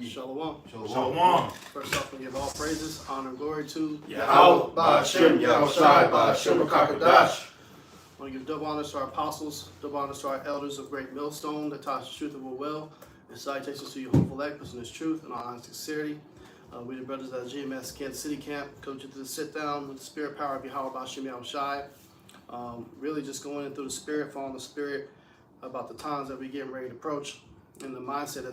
Shalom. Shalom. First off, we give all praises, honor, and glory to Yahweh, Ba'ashem, Yahushai, Ba'ashem, Kakadash. I want to give double honors to our apostles, double honors to our elders of Great Millstone that taught us the truth of our will, and salutations to you, hopeful elect, in this truth and all honest sincerity. We the brothers at GMS Kansas City Camp coach you to the sit down with the spirit power of Yahweh, Ba'ashem, Yahushai. Really just going in through the spirit, following the spirit about the times that we're getting ready to approach, and the mindset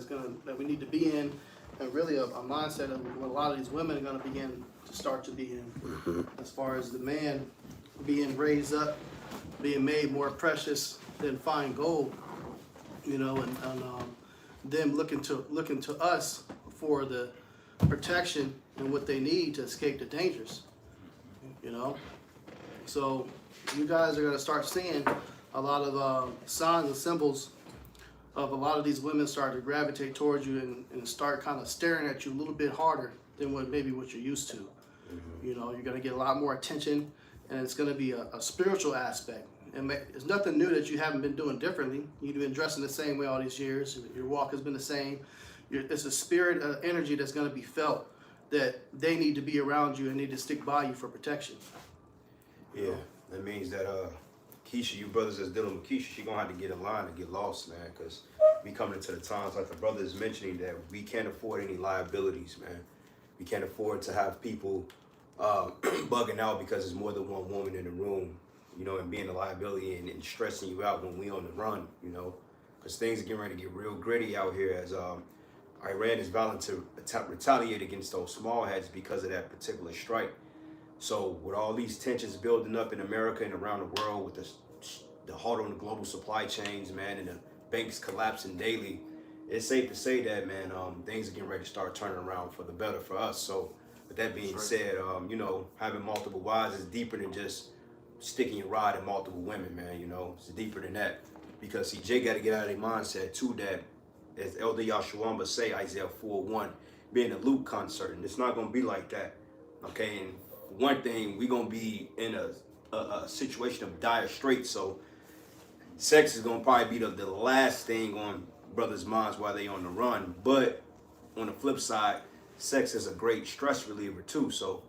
that we need to be in, and really a mindset of what a lot of these women are going to begin to start to be in, as far as the man being raised up, being made more precious than fine gold, and them looking to us for the protection and what they need to escape the dangers, So you guys are going to start seeing a lot of signs and symbols of a lot of these women start to gravitate towards you and start kind of staring at you a little bit harder than what you're used to. You're going to get a lot more attention, and it's going to be a spiritual aspect. And it's nothing new that you haven't been doing differently. You've been dressing the same way all these years. Your walk has been the same. It's a spirit of energy that's going to be felt that they need to be around you and need to stick by you for protection. Yeah, that means that Keisha, you brothers that's dealing with Keisha, she gonna have to get in line and get lost, man, because we coming into the times like the brother is mentioning that we can't afford any liabilities, man. We can't afford to have people bugging out because there's more than one woman in the room, and being a liability and stressing you out when we on the run, because things are getting ready to get real gritty out here as Iran is vowing to retaliate against those small heads because of that particular strike. So with all these tensions building up in America and around the world, with the halt on the global supply chains, man, and the banks collapsing daily, it's safe to say that, man, things are getting ready to start turning around for the better for us. So with that being said, having multiple wives is deeper than just sticking your rod in multiple women, man. It's deeper than that. Because see, Jay got to get out of their mindset too that, as Elder Yahshua say, Isaiah 4:1, being a Luke concert, and it's not gonna be like that. Okay, and one thing, we're going to be in a situation of dire straits, so sex is going to probably be the last thing on brothers' minds while they on the run. But on the flip side, sex is a great stress reliever too. So,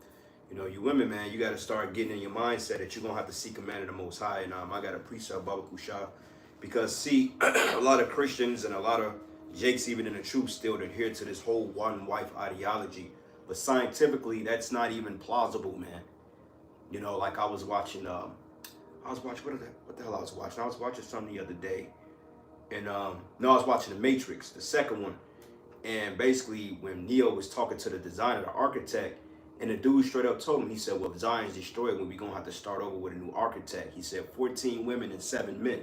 you women, man, you got to start getting in your mindset that you're going to have to seek a man of the Most High. And I got a precept, Baba Kusha, because see, a lot of Christians and a lot of Jakes, even in the truth, still adhere to this whole one-wife ideology. But scientifically, that's not even plausible, man. Like I was watching, what the hell I was watching? I was watching something the other day. And, I was watching The Matrix, the second one. And basically, when Neo was talking to the designer, the architect, and the dude straight up told him, he said, well, Zion's destroyed when we're going to have to start over with a new architect. He said 14 women and 7 men.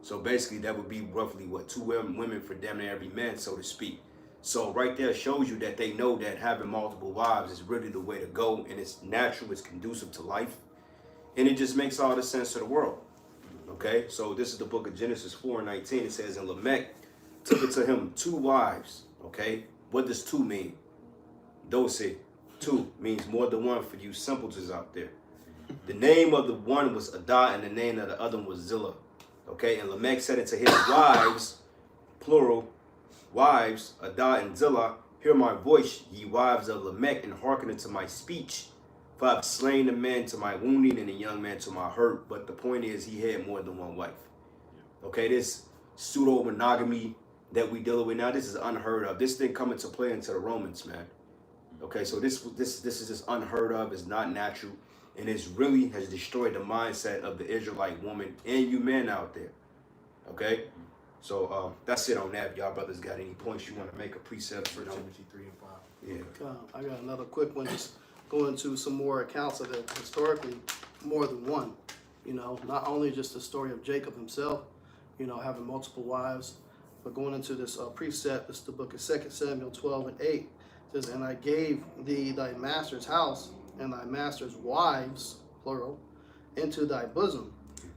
So basically, that would be roughly, 2 women for damn near every man, so to speak. So right there shows you that they know that having multiple wives is really the way to go, and it's natural, it's conducive to life, and it just makes all the sense of the world. Okay, so this is the book of Genesis 4:19. It says, and Lamech took it to him 2 wives. Okay, what does 2 mean? Dose, 2 means more than one for you simpletons out there. The name of the one was Adah, and the name of the other one was Zillah. Okay, and Lamech said it to his wives, plural, wives, Adah and Zillah, hear my voice, ye wives of Lamech, and hearken unto my speech. For I have slain the man to my wounding and the young man to my hurt. But the point is, he had more than one wife. Okay, this pseudo-monogamy that we dealing with now, this is unheard of. This didn't come into play into the Romans, man. Okay, so this is just unheard of. It's not natural. And it really has destroyed the mindset of the Israelite woman and you men out there. Okay? So that's it on that. If y'all brothers got any points you want to make, a precept for Timothy 3 and 5. Yeah. I got another quick one, just go into some more accounts of it, historically, more than one. Not only just the story of Jacob himself, having multiple wives, but going into this precept, this is the book of 2 Samuel 12 and 8. It says, and I gave thee thy master's house and thy master's wives, plural, into thy bosom,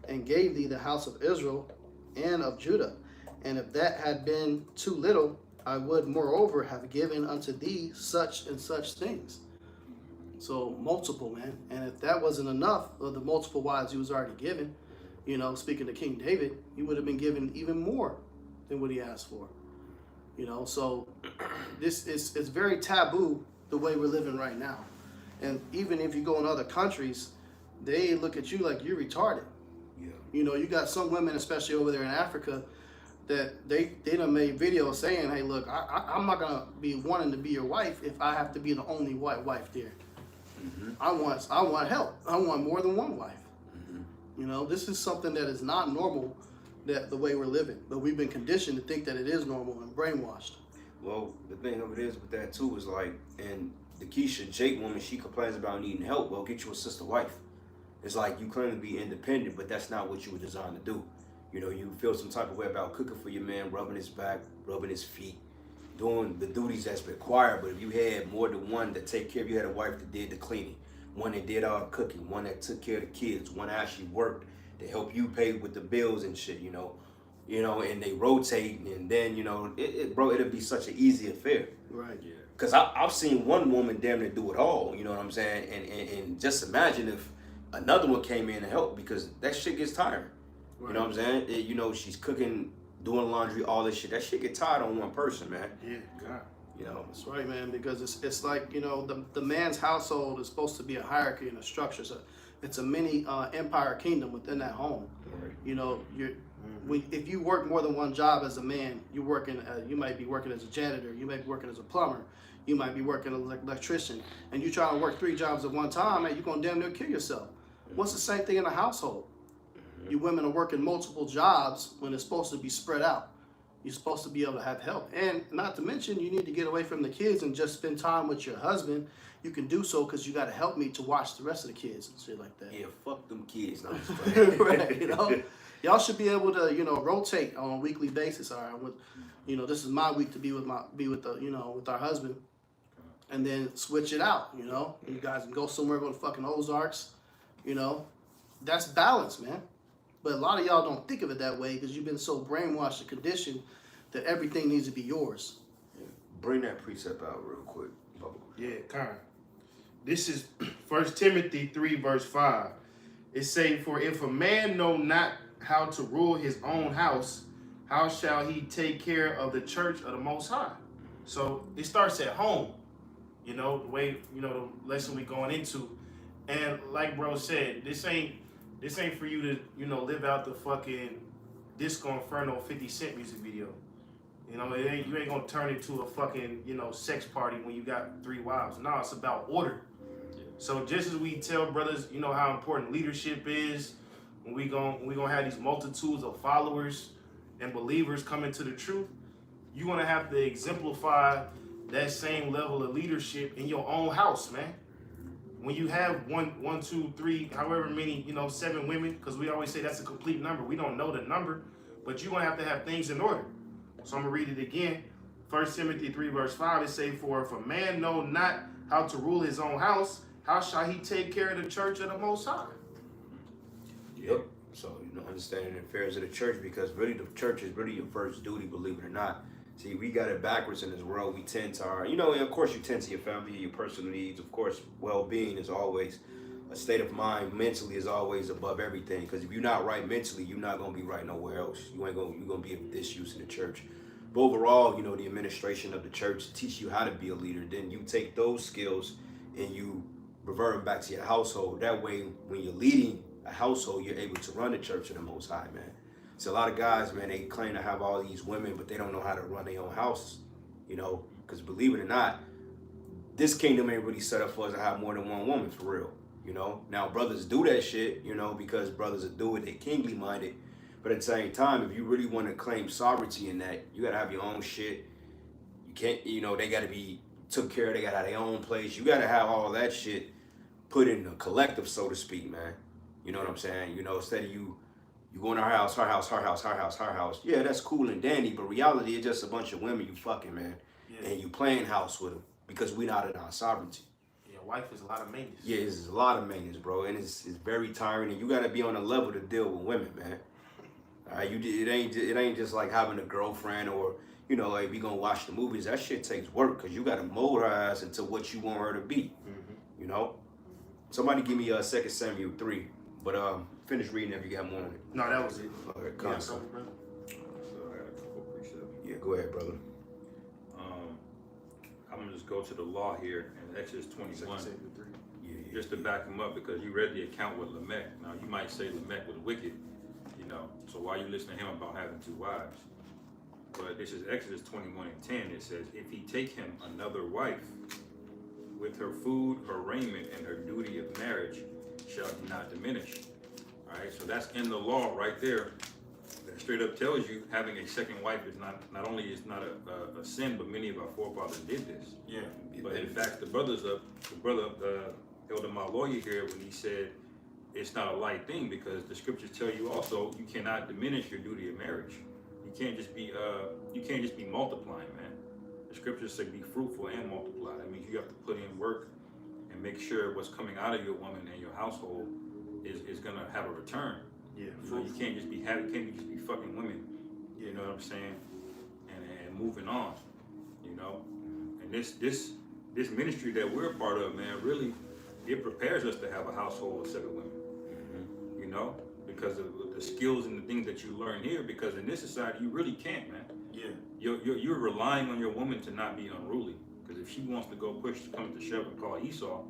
and gave thee the house of Israel and of Judah. And if that had been too little, I would moreover have given unto thee such and such things. So multiple, man. And if that wasn't enough of the multiple wives he was already given, speaking to King David, he would have been given even more than what he asked for. So it's very taboo the way we're living right now. And even if you go in other countries, they look at you like you're retarded. Yeah. You know, you got some women, especially over there in Africa, that they done made videos saying, hey, look, I'm not going to be wanting to be your wife if I have to be the only white wife there. Mm-hmm. I want help. I want more than one wife. Mm-hmm. You know, this is something that is not normal, that the way we're living. But we've been conditioned to think that it is normal and brainwashed. Well, the thing of it is with that too is like, and the Keisha Jake woman, she complains about needing help. Well, get you a sister wife. It's like you claim to be independent, but that's not what you were designed to do. You know, you feel some type of way about cooking for your man, rubbing his back, rubbing his feet, doing the duties that's required. But if you had more than one that take care of you, had a wife that did the cleaning, one that did all the cooking, one that took care of the kids, one that actually worked to help you pay with the bills and shit, you know, and they rotate, and then, you know, bro, it'll be such an easy affair. Right. Yeah. Because I've seen one woman damn near do it all, you know what I'm saying? And just imagine if another one came in to help, because that shit gets tiring. Right. You know what I'm saying? You know, she's cooking, doing laundry, all this shit. That shit get tired on one person, man. Yeah. God. You know? That's right, man, because it's like, you know, the man's household is supposed to be a hierarchy and a structure. So it's a mini empire kingdom within that home. Right. You know, if you work more than one job as a man, you might be working as a janitor, you might be working as a plumber, you might be working as an electrician, and you try to work 3 jobs at one time, man, you're gonna damn near kill yourself. What's the same thing in a household? You women are working multiple jobs when it's supposed to be spread out. You're supposed to be able to have help. And not to mention, you need to get away from the kids and just spend time with your husband. You can do so because you got to help me to watch the rest of the kids and shit like that. Yeah, fuck them kids. No, I'm just playing. Right, you know? Y'all should be able to, you know, rotate on a weekly basis. All right, you know, this is my week to be with our husband, and then switch it out. You know, you guys can go somewhere, go to fucking Ozarks. You know, that's balance, man. But a lot of y'all don't think of it that way because you've been so brainwashed and conditioned that everything needs to be yours. Yeah. Bring that precept out real quick, Bubba. Yeah, kind. This is 1 Timothy 3 verse 5. It say, for if a man know not how to rule his own house, how shall he take care of the church of the Most High? So it starts at home. You know, the way, you know, the lesson we going into. And like bro said, this ain't for you to, you know, live out the fucking Disco Inferno 50 Cent music video. You know, you ain't gonna turn into a fucking, you know, sex party when you got 3 wives. No, it's about order. So just as we tell brothers, you know, how important leadership is, when we gonna have these multitudes of followers and believers coming to the truth, you're gonna have to exemplify that same level of leadership in your own house, man. When you have one, 2, 3, however many, you know, 7 women, because we always say that's a complete number. We don't know the number, but you're going to have things in order. So I'm going to read it again. 1 Timothy 3 verse 5, it say, for if a man know not how to rule his own house, how shall he take care of the church of the Most High? Yep. So, you know, understanding the affairs of the church, because really the church is really your first duty, believe it or not. See, we got it backwards in this world. We tend to our, you know, of course you tend to your family, your personal needs. Of course, well-being is always, a state of mind mentally is always above everything. Because if you're not right mentally, you're not going to be right nowhere else. You're going to be of disuse in the church. But overall, you know, the administration of the church teach you how to be a leader. Then you take those skills and you revert them back to your household. That way, when you're leading a household, you're able to run the church of the Most High, man. So a lot of guys, man, they claim to have all these women, but they don't know how to run their own house, you know, because believe it or not, this kingdom ain't really set up for us to have more than one woman, for real, you know. Now, brothers do that shit, you know, because brothers are doing it, they kingly minded, but at the same time, if you really want to claim sovereignty in that, you got to have your own shit. You can't, you know, they got to be took care of, they got to have their own place. You got to have all that shit put in a collective, so to speak, man. You know what I'm saying? You know, instead of you go in our house, her house, her house, her house, her house. Yeah, that's cool and dandy, but reality is just a bunch of women you fucking, man. Yeah. And you playing house with them because we not in our sovereignty. Yeah, wife is a lot of maintenance. Yeah, it's a lot of maintenance, bro, and it's very tiring, and you got to be on a level to deal with women, man. All right, it ain't just like having a girlfriend or, you know, like we gonna watch the movies. That shit takes work because you got to mold her ass into what you want her to be. You know. Somebody give me 2 Samuel 3, but finish reading if you got more on it. No, that was it. Okay, Yeah, so, brother. So I got a couple precepts. yeah, go ahead, brother. I'm gonna just go to the law here in Exodus 21, Yeah, just to back him up, because you read the account with Lamech. Now you might say Lamech was wicked, you know. So why you listen to him about having 2 wives? But this is Exodus 21:10. It says, if he take him another wife, with her food, her raiment, and her duty of marriage, shall he not diminish. All right, so that's in the law right there. That straight up tells you having a second wife is not only is not a sin, but many of our forefathers did this. Yeah. But in fact, the brother Elder my lawyer here, when he said it's not a light thing, because the scriptures tell you also you cannot diminish your duty of marriage. You can't just be multiplying, man. The scriptures say be fruitful and multiply. That means you have to put in work and make sure what's coming out of your woman and your household is gonna have a return. Yeah. You know, you can't just be fucking women. You know what I'm saying? And moving on. You know, and this ministry that we're a part of, man, really, it prepares us to have a household of 7 women. You know, because of the skills and the things that you learn here. Because in this society, you really can't, man. Yeah. You're relying on your woman to not be unruly. Because if she wants to go come to shove and call Esau,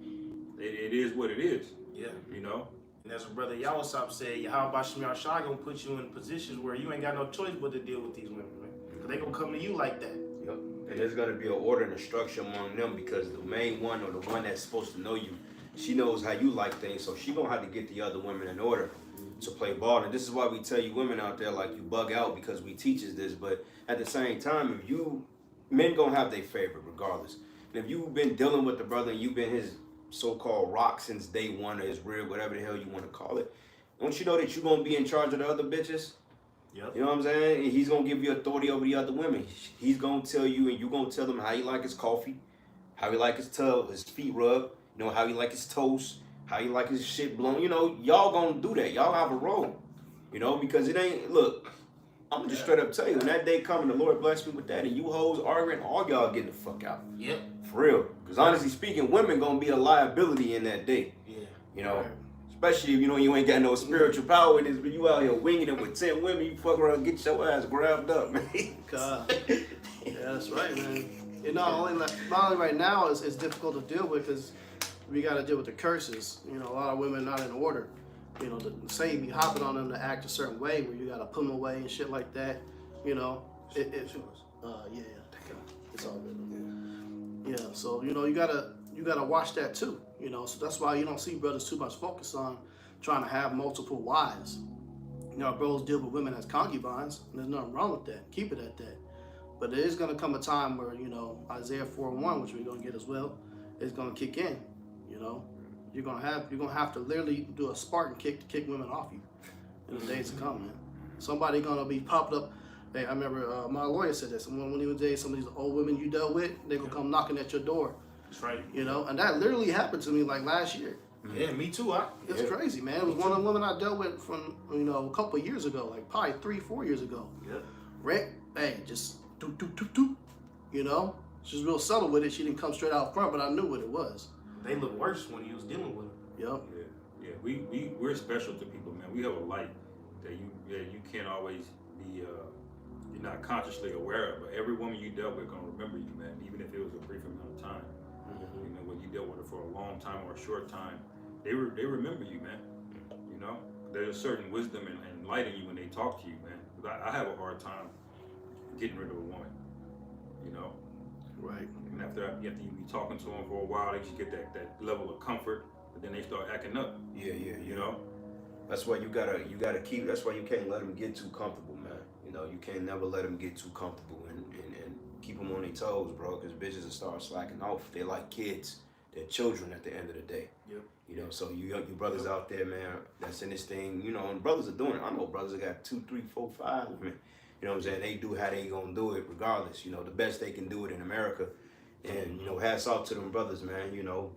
it is what it is. Yeah. You know. And that's what Brother Yawasop said. How about Shemar Shah gonna put you in positions where you ain't got no choice but to deal with these women, man? Because they gonna come to you like that. Yep. And there's gonna be an order and a structure among them, because the main one, or the one that's supposed to know you, she knows how you like things, so she gonna have to get the other women in order to play ball. And this is why we tell you women out there, like, you bug out, because we teaches this. But at the same time, men gonna have their favorite regardless. And if you've been dealing with the brother and you've been his so-called rock since day one, or his real, whatever the hell you want to call it, don't you know that you're gonna be in charge of the other bitches? Yep. You know what I'm saying? And he's gonna give you authority over the other women. He's gonna tell you, and you gonna tell him how he like his coffee, how he like his tub, his feet rubbed, you know, how he like his toast, how he like his shit blown. You know, y'all gonna do that. Y'all have a role. You know, because it ain't, look, I'm gonna just straight up tell you, when that day coming, the Lord bless me with that, and you hoes arguing, all y'all getting the fuck out. Yep. For real. Because honestly speaking, women gonna be a liability in that day. Yeah. You know, especially if you know you ain't got no spiritual power in this, but you out here winging it with 10 women, you fuck around and get your ass grabbed up, man. God. Yeah, that's right, man. You know, not only right now it's difficult to deal with, because we got to deal with the curses. You know, a lot of women not in order. You know, the Satan be hopping on them to act a certain way, where you got to put them away and shit like that. You know, yeah, it's all good. Yeah, so you know, you gotta watch that too. You know, so that's why you don't see brothers too much focus on trying to have multiple wives. You know, bros deal with women as concubines, and there's nothing wrong with that. Keep it at that. But there is gonna come a time where, you know, Isaiah 4:1, which we're gonna get as well, is gonna kick in. You know, you're gonna have to literally do a Spartan kick to kick women off you in the days to come, man. Somebody gonna be popped up. Hey, I remember my lawyer said this. When he was dating some of these old women you dealt with, they gonna come knocking at your door. That's right. You know, and that literally happened to me like last year. Yeah, me too. It's crazy, man. It was one of the women I dealt with from, you know, a couple of years ago, like probably 3-4 years ago. Yeah. Rent, hey, just do. You know, she was real subtle with it. She didn't come straight out front, but I knew what it was. They look worse when you was dealing with them. Yep. Yeah. We're special to people, man. We have a light that you can't always be you're not consciously aware of. But every woman you dealt with gonna remember you, man. Even if it was a brief amount of time. You know, when you dealt with her for a long time or a short time, they remember you, man. You know, there's a certain wisdom and light in you when they talk to you, man. 'Cause I have a hard time getting rid of a woman. You know. Right. And after you be talking to them for a while, they just get that level of comfort, but then they start acting up. Yeah. You know. That's why you gotta keep. That's why you can't let them get too comfortable, man. You know, you can't never let them get too comfortable and keep them on their toes, bro. Because bitches will start slacking off. They're like kids. They're children at the end of the day. Yep. You know, so you brothers out there, man, that's in this thing. You know, and brothers are doing it. I know brothers that got 2, 3, 4, 5 women. You know what I'm saying? They do how they gonna do it regardless. You know, the best they can do it in America. And, you know, hats off to them brothers, man, you know.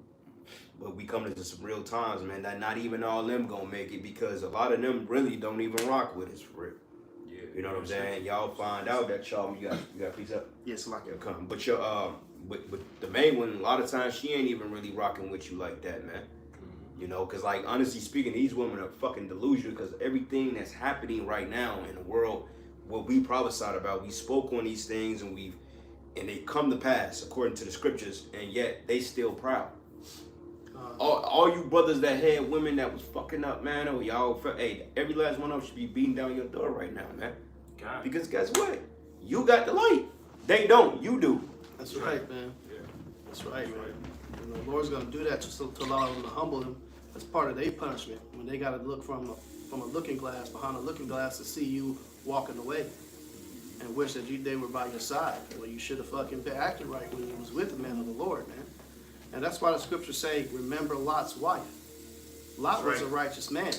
But we come into some real times, man, that not even all them gonna make it, because a lot of them really don't even rock with us for real. Yeah. You know what I'm saying? Y'all find out that y'all, you got a piece up? Yes, like Yeah, come. But your but the main one, a lot of times she ain't even really rocking with you like that, man. You know, because like honestly speaking, these women are fucking delusional, because everything that's happening right now in the world, what we prophesied about, we spoke on these things and we've and they come to pass according to the scriptures, and yet they still proud. All you brothers that had women that was fucking up, man, oh y'all, hey, every last one of them should be beating down your door right now, man. God. Because guess what? You got the light. They don't. You do. That's right, man. Yeah. That's right, man. And the Lord's gonna do that to allow them to humble them. That's part of their punishment. When they gotta look from a looking glass, behind a looking glass, to see you walking away, and wish that they were by your side. Well, you should have fucking been acting right when you was with the man of the Lord, man. And that's why the scriptures say, remember Lot's wife. Lot was a righteous man.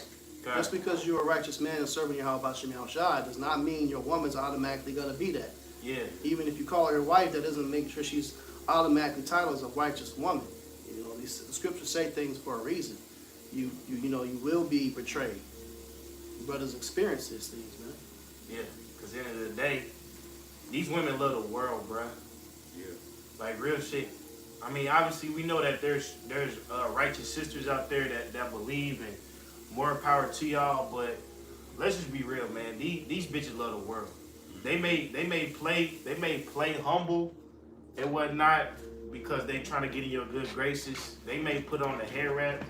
God. Just because you're a righteous man and serving Yahweh Shem Shai does not mean your woman's automatically gonna be that. Yeah. Even if you call her your wife, that doesn't make sure she's automatically titled as a righteous woman. You know, the scriptures say things for a reason. You will be betrayed. Brothers experience these things, man. Yeah. Because at the end of the day, these women love the world, bruh. Yeah. Like real shit. I mean, obviously we know that there's righteous sisters out there that believe, and more power to y'all. But let's just be real, man. These bitches love the world. They may play humble and whatnot because they trying to get in your good graces. They may put on the hair wrap,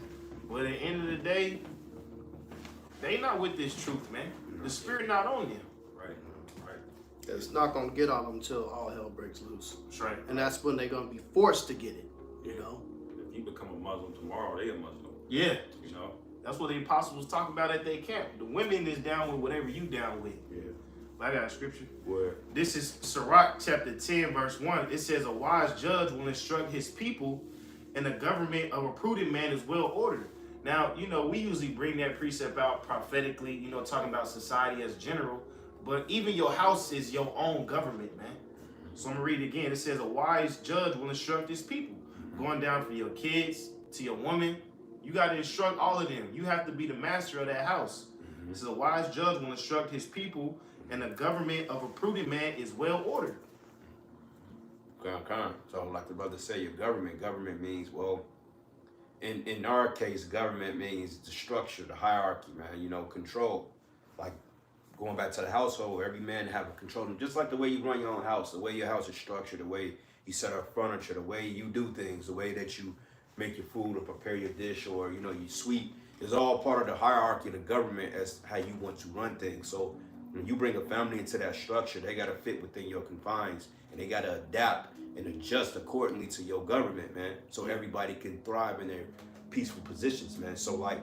but at the end of the day, they not with this truth, man. The spirit not on them. Right. It's not gonna get on them until all hell breaks loose. That's right. And that's when they're gonna be forced to get it, you know? If you become a Muslim tomorrow, they a Muslim. Yeah. You know? That's what the apostles was talking about at their camp. The women is down with whatever you down with. Yeah. I got a scripture. Where? This is Sirach chapter 10, verse 1. It says, a wise judge will instruct his people, and the government of a prudent man is well ordered. Now, you know, we usually bring that precept out prophetically, you know, talking about society as general, but even your house is your own government, man. So I'm going to read it again. It says, a wise judge will instruct his people. Going down from your kids to your woman, you got to instruct all of them. You have to be the master of that house. This is a wise judge will instruct his people, and the government of a prudent man is well ordered. So like the brother say, your government means, well, in our case, government means the structure, the hierarchy, man, you know, control. Like going back to the household, every man have a control, just like the way you run your own house, the way your house is structured, the way you set up furniture, the way you do things, the way that you make your food or prepare your dish, or, you know, you sweep, is all part of the hierarchy of the government as how you want to run things. So when you bring a family into that structure, they got to fit within your confines, and they got to adapt and adjust accordingly to your government, man. So everybody can thrive in their peaceful positions, man. So like,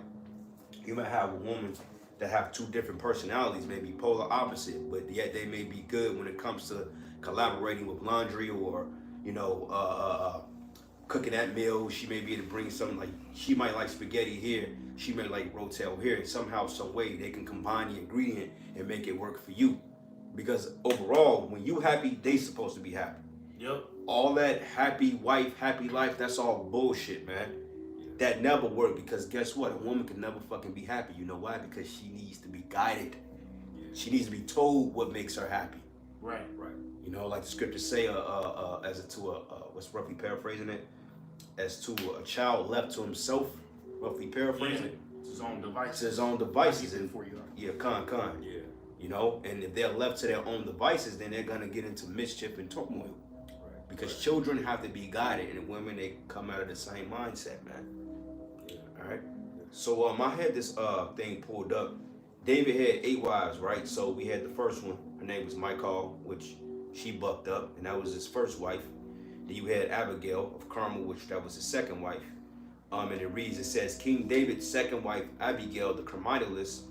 you might have a woman that have two different personalities, maybe polar opposite, but yet they may be good when it comes to collaborating with laundry, or, you know, cooking that meal. She may be able to bring something, like she might like spaghetti here, she may like rotel here, and somehow, some way they can combine the ingredient and make it work for you. Because overall, when you happy, they supposed to be happy. Yep. All that happy wife, happy life, that's all bullshit, man. That never worked, because guess what? A woman can never fucking be happy. You know why? Because she needs to be guided. She needs to be told what makes her happy. Right. You know, like the scriptures say, what's roughly paraphrasing it, as to a child left to himself, roughly paraphrasing it. It's his own devices. It's his own devices. And for you. Yeah, con. Yeah. You know, and if they're left to their own devices, then they're gonna get into mischief and turmoil. Right. Because children have to be guided, and women, they come out of the same mindset, man. Yeah. All right. So I had this thing pulled up. David had 8 wives, right? So we had the first one. Her name was Michal, which she bucked up, and that was his first wife. Then you had Abigail of Carmel, which that was his second wife. And it reads, it says, King David's second wife, Abigail, the Carmelitess.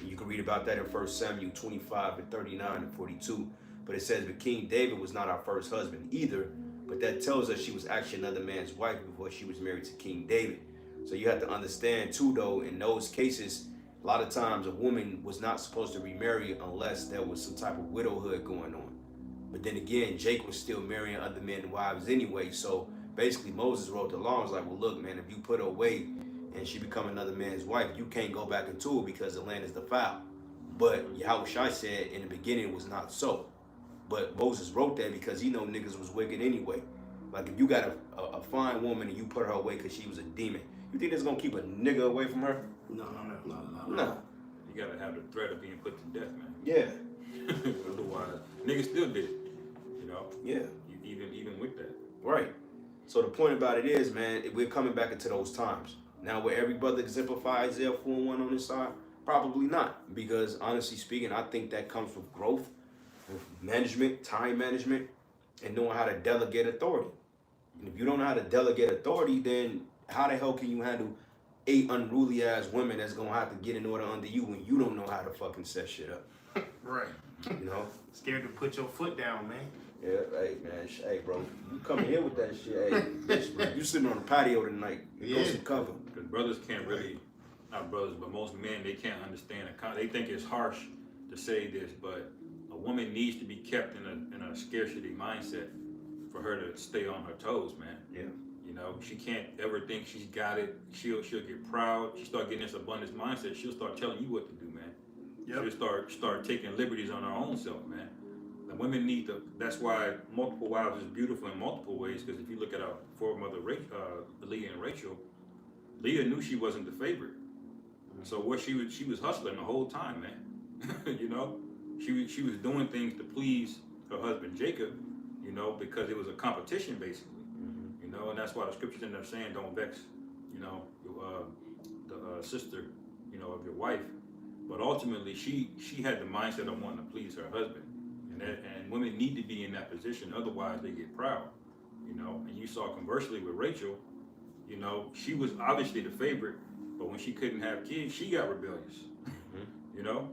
You can read about that in 1 Samuel 25 and 39 and 42. But it says, but King David was not our first husband either. But that tells us she was actually another man's wife before she was married to King David. So you have to understand too, though, in those cases, a lot of times a woman was not supposed to remarry unless there was some type of widowhood going on. But then again, Jake was still marrying other men's wives anyway. So basically Moses wrote the law and was like, well, look, man, if you put her away and she become another man's wife, you can't go back into it because the land is defiled. But Yahushua said in the beginning it was not so. But Moses wrote that because he know niggas was wicked anyway. Like if you got a fine woman and you put her away because she was a demon, you think that's gonna keep a nigga away from her? No. You gotta have the threat of being put to death, man. Yeah. Otherwise, niggas still did it. You know? Yeah. even with that. Right. So the point about it is, man, we're coming back into those times. Now, will every brother exemplify Isaiah 4:1 on this side? Probably not. Because honestly speaking, I think that comes with growth, with management, time management, and knowing how to delegate authority. And if you don't know how to delegate authority, then how the hell can you handle 8 unruly ass women that's gonna have to get in order under you when you don't know how to fucking set shit up? Right. You know? Scared to put your foot down, man. Yeah, hey man, hey bro, you coming here with that shit? Hey, bitch, bro, you sitting on the patio tonight? Go some cover. Because brothers can't really, not brothers, but most men, they can't understand. They think it's harsh to say this, but a woman needs to be kept in a scarcity mindset for her to stay on her toes, man. Yeah. You know, she can't ever think she's got it. She'll get proud. She start getting this abundance mindset. She'll start telling you what to do, man. Yep. She'll start taking liberties on her own self, man. The women need to. That's why multiple wives is beautiful in multiple ways. Because if you look at our foremother, Leah and Rachel, Leah knew she wasn't the favorite. So what she was hustling the whole time, man. You know, she was doing things to please her husband Jacob. You know, because it was a competition basically. You know, and that's why the scriptures end up saying, "Don't vex," you know, the sister, you know, of your wife. But ultimately, she had the mindset of wanting to please her husband, and women need to be in that position. Otherwise, they get proud, you know. And you saw conversely with Rachel, you know, she was obviously the favorite, but when she couldn't have kids, she got rebellious, you know.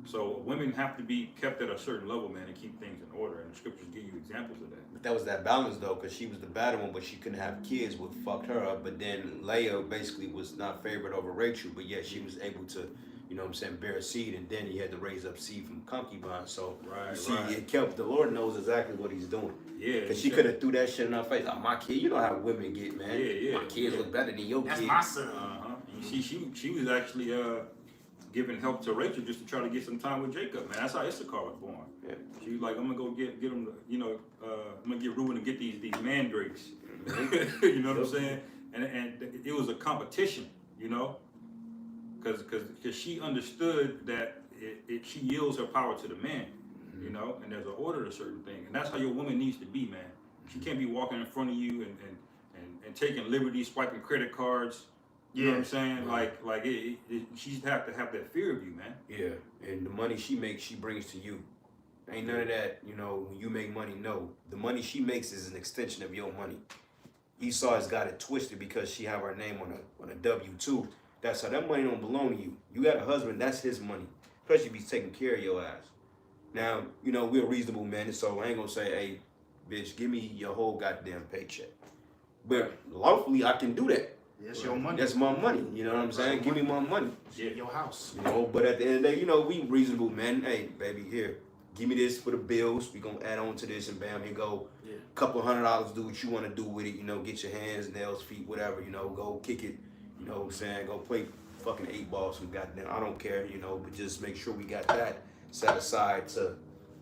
So women have to be kept at a certain level, man, and keep things in order. And the scriptures give you examples of that. But that was that balance though, because she was the bad one, but she couldn't have kids, what fucked her up. But then Leah basically was not favored over Rachel, but yet she was able to, you know what I'm saying, bear a seed, and then he had to raise up seed from concubines. So it kept, the Lord knows exactly what he's doing. Yeah. Because she could have threw that shit in her face. Oh, my kid, you know how women get, man. Yeah. My kids look better than your That's kids. my son. She was actually giving help to Rachel just to try to get some time with Jacob, man. That's how Issachar was born. Yeah. She was like, I'm gonna go get him, you know, I'm gonna get Reuben to get these mandrakes. You know what I'm saying? And it was a competition, you know, because she understood that she yields her power to the man, you know, and there's an order to certain things, and that's how your woman needs to be, man. She can't be walking in front of you and taking liberties, swiping credit cards. You know what I'm saying? Like she'd have to have that fear of you, man. Yeah, and the money she makes, she brings to you. Ain't none of that, you know, when you make money, no. The money she makes is an extension of your money. Esau has got it twisted because she have her name on a W-2. That's how that money don't belong to you. You got a husband, that's his money. Especially if he's taking care of your ass. Now, you know, we're reasonable men, so I ain't gonna say, hey, bitch, give me your whole goddamn paycheck. But lawfully, I can do that. That's your money. That's my money. You know what I'm saying? Give me my money. Yeah, your house. You know, but at the end of the day, you know, we reasonable men. Hey, baby, here, give me this for the bills. We gonna add on to this, and bam, here go. Yeah. Couple $100. Do what you want to do with it. You know, get your hands, nails, feet, whatever. You know, go kick it. You know what I'm saying? Go play fucking 8 balls. Some goddamn. I don't care. You know, but just make sure we got that set aside to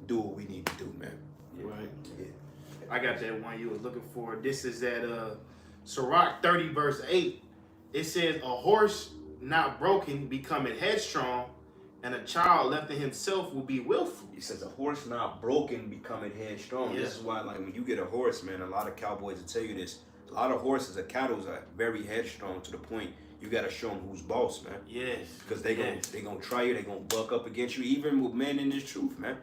do what we need to do, man. Right. Yeah. I got that one you was looking for. This is at Sirach 30 verse 8. It says, a horse not broken becometh headstrong, and a child left to himself will be willful. He says a horse not broken becoming headstrong. Yeah. This is why, like, when you get a horse, man, a lot of cowboys will tell you this. A lot of horses or cattle are very headstrong to the point you got to show them who's boss, man. Yes. Because they gonna try you, they gonna buck up against you, even with men in this truth, man.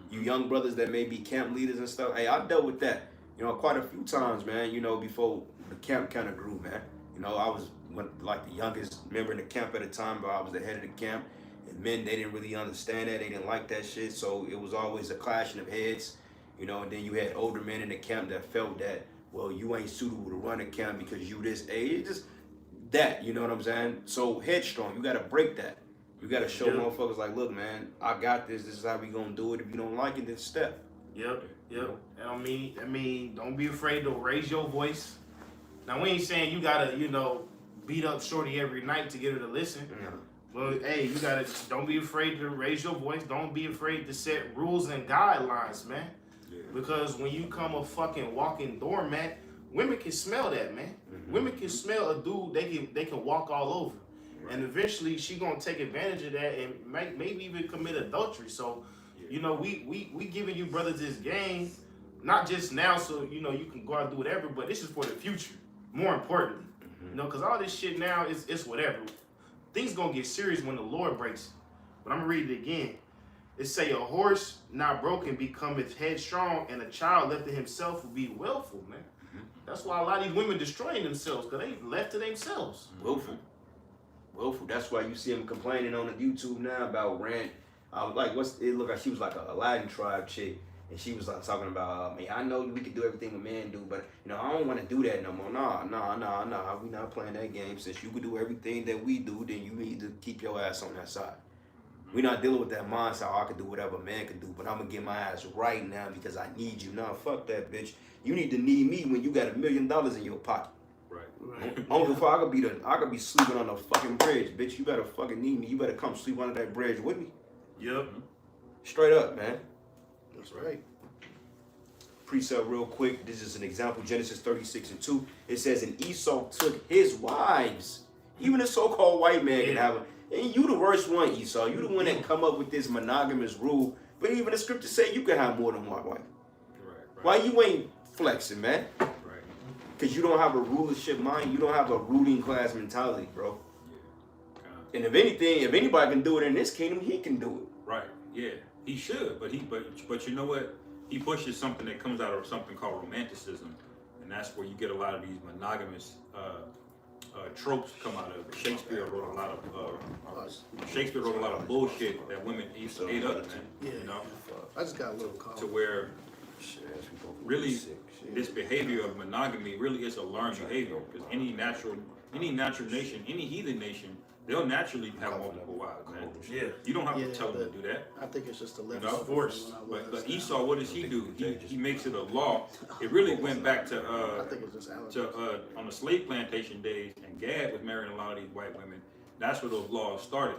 You young brothers that may be camp leaders and stuff. Hey, I dealt with that, you know, quite a few times, man. You know, before the camp kind of grew, man. You know, I was like the youngest member in the camp at the time, but I was the head of the camp. And men, they didn't really understand that. They didn't like that shit. So it was always a clashing of heads, you know. And then you had older men in the camp that felt that, well, you ain't suitable to run a camp because you this age. It's just that, you know what I'm saying? So headstrong, you got to break that. You got to show motherfuckers like, look, man, I got this. This is how we gonna do it. If you don't like it, then step. Yep. And I mean, don't be afraid to raise your voice. Now, we ain't saying you gotta, you know, beat up Shorty every night to get her to listen. Well, hey, you gotta, don't be afraid to raise your voice. Don't be afraid to set rules and guidelines, man. Yeah. Because when you come a fucking walking doormat, women can smell that, man. Women can smell a dude they can walk all over. Right. And eventually she gonna take advantage of that and maybe even commit adultery. So, you know, we giving you brothers this game, not just now, so you know you can go out and do whatever, but this is for the future. More importantly, you know, because all this shit now is it's whatever. Things gonna get serious when the Lord breaks it. But I'm gonna read it again. It say a horse not broken becometh headstrong, and a child left to himself will be willful, man. That's why a lot of these women destroying themselves, because they left to themselves. Willful. That's why you see them complaining on the YouTube now about rant. Like it looked like she was like a Aladdin tribe chick, and she was like talking about, man, I know we can do everything a man do, but you know I don't want to do that no more. Nah. We not playing that game. Since you can do everything that we do, then you need to keep your ass on that side. We not dealing with that mindset. I can do whatever a man can do, but I'm gonna get my ass right now because I need you. Nah, fuck that, bitch. You need to need me when you got $1 million in your pocket. Right. Only before I could be sleeping on a fucking bridge, bitch. You better fucking need me. You better come sleep under that bridge with me. Yep. Straight up, man. That's right. Precept real quick. This is an example. Genesis 36:2. It says, and Esau took his wives. Even a so-called white man can have them. And you the worst one, Esau. You the one that come up with this monogamous rule. But even the scriptures say you can have more than one wife. Right. Why you ain't flexing, man? Right. Because you don't have a rulership mind. You don't have a ruling class mentality, bro. Yeah. And if anything, if anybody can do it in this kingdom, he can do it. Right. Yeah. He should, but you know what? He pushes something that comes out of something called romanticism, and that's where you get a lot of these monogamous tropes come out of. Shakespeare wrote a lot of bullshit that women used to ate up, man. Yeah. You know, I just got a little call. to where really this behavior of monogamy really is a learned behavior, because any natural nation, any heathen nation, they'll naturally have multiple wives, man. Yeah. You don't have to tell them to do that. I think it's just a You level know, of force. But Esau, what does he do? He makes it a law. It really went back to I think it's just allergies. on the slave plantation days, and Gad was marrying a lot of these white women. That's where those laws started,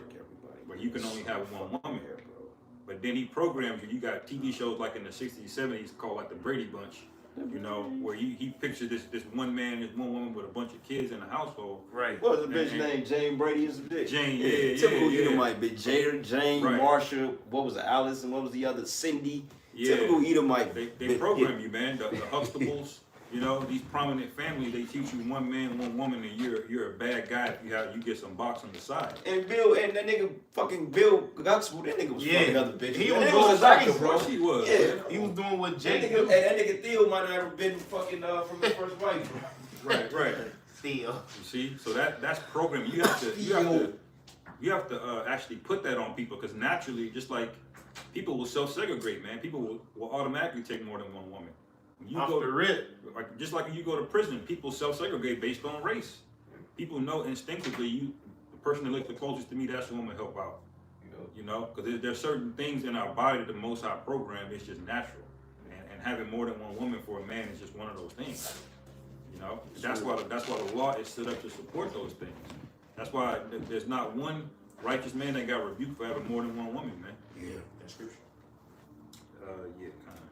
where you can only have one woman. But then he programs you. You got TV shows like in the 60s, 70s called like the Brady Bunch, you know, where he pictured this one man, this one woman with a bunch of kids in the household. Right. What was the bitch name? Jane Brady is the bitch. Jane, yeah. Typical Edomite bitch. Jane, Right. Marsha, what was it, Alice, and what was the other? Cindy. Yeah. Typical Edomite. They program you, man. The Huxtables, you know, these prominent families, they teach you one man, one woman, and you're a bad guy if you get some box on the side. And that nigga fucking Bill Huxtable, that nigga was fucking other bitches. He That was nigga doing a doctor, crazy, bro. He was. Yeah. He was doing what That Jake nigga, do. hey, that nigga Theo might not have been fucking from his first wife, bro. Right. Theo. You see, so that's programming. You have to actually put that on people, because naturally, just like people will self-segregate, man. People will automatically take more than one woman. When you Off go the rip. just like when you go to prison, people self-segregate based on race. People know instinctively, the person that looks the closest to me, that's the one to help out. You know, because there's certain things in our body that the Most High program is just natural, and having more than one woman for a man is just one of those things. You know, that's why the law is set up to support those things. That's why there's not one righteous man that got rebuked for having more than one woman, man. Yeah. That's scripture. Yeah, kind of.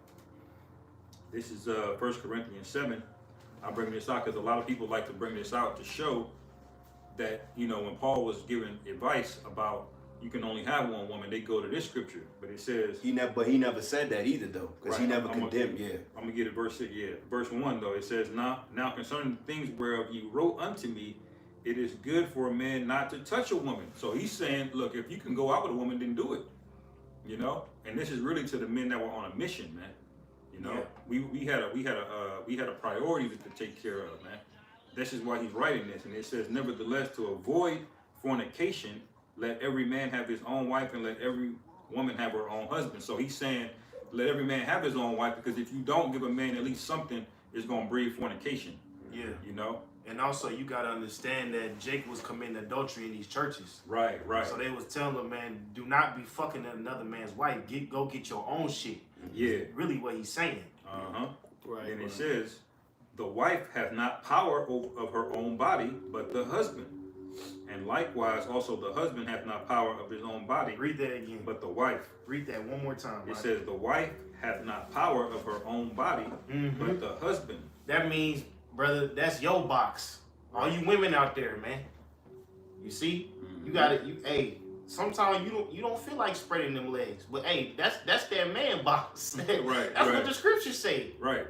This is 1 Corinthians 7. I bring this out because a lot of people like to bring this out to show that, you know, when Paul was giving advice about you can only have one woman, they go to this scripture, but it says He never said that either though, because he Right, never I'm gonna- condemned. Yeah. I'm gonna get it verse 6. Yeah, verse 1 though. It says, now concerning the things whereof you wrote unto me, it is good for a man not to touch a woman. So he's saying, look, if you can go out with a woman, then do it. You know, and this is really to the men that were on a mission, man. You know, we had a priority to take care of, man. This is why he's writing this, and it says, nevertheless, to avoid fornication, let every man have his own wife, and let every woman have her own husband. So he's saying, let every man have his own wife, because if you don't give a man at least something, it's gonna breed fornication. Yeah. You know. And also, you gotta understand that Jake was committing adultery in these churches. Right. So they was telling him, man, do not be fucking another man's wife. Go get your own shit. Yeah. Really, what he's saying. Right. And it says, the wife hath not power of her own body, but the husband. And likewise, also the husband hath not power of his own body, Read that again. but the wife. Read that one more time. It Mike. says, the wife hath not power of her own body, but the husband. That means, brother, that's your box. All you women out there, man. You see? You gotta, hey, sometimes you don't feel like spreading them legs. But hey, that's their man box. Right, That's right. what the scriptures say. Right.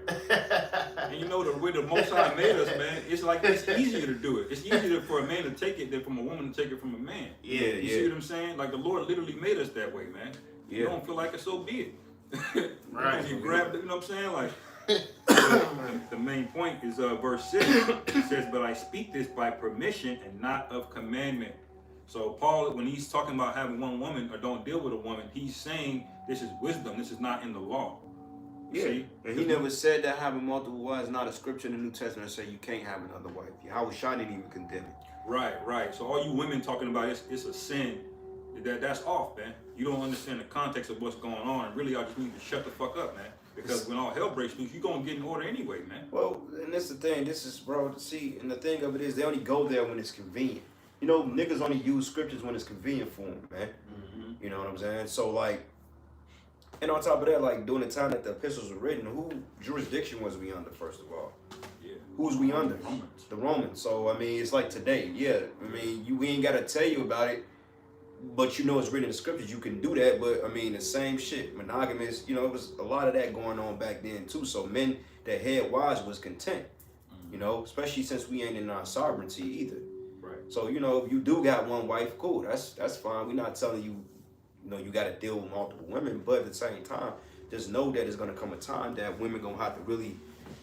And you know, the way the Most High made us, man, it's like it's easier to do it. It's easier for a man to take it than from a woman to take it from a man. Yeah, You see what I'm saying? Like the Lord literally made us that way, man. You Yeah. don't feel like it, so be it. Right. You grab it, you know what I'm saying? Like, the main point is verse 6. It says, "But I speak this by permission and not of commandment." So Paul, when he's talking about having one woman or don't deal with a woman, he's saying this is wisdom. This is not in the law. You see? And he never said that having multiple wives, not a scripture in the New Testament that say you can't have another wife. Yahushua didn't even condemn it. Right. So all you women talking about it's a sin, that's off, man. You don't understand the context of what's going on. And really, I just need to shut the fuck up, man. Because when all hell breaks loose, you're going to get in order anyway, man. Well, and that's the thing. This is, bro, see, and the thing of it is they only go there when it's convenient. You know, niggas only use scriptures when it's convenient for them, man. Mm-hmm. You know what I'm saying? So, like, and on top of that, like, during the time that the epistles were written, who jurisdiction was we under, first of all? Yeah. Who was we under? Romans. The Romans. So, I mean, it's like today. Yeah, I mean, we ain't got to tell you about it, but you know it's written in the scriptures. You can do that, but, I mean, the same shit. Monogamous, you know, it was a lot of that going on back then, too. So, men that had wives was content, you know, especially since we ain't in our sovereignty either. Right. So, you know, if you do got one wife, cool. That's fine. We're not telling you, you know, you got to deal with multiple women. But at the same time, just know that there's going to come a time that women going to have to really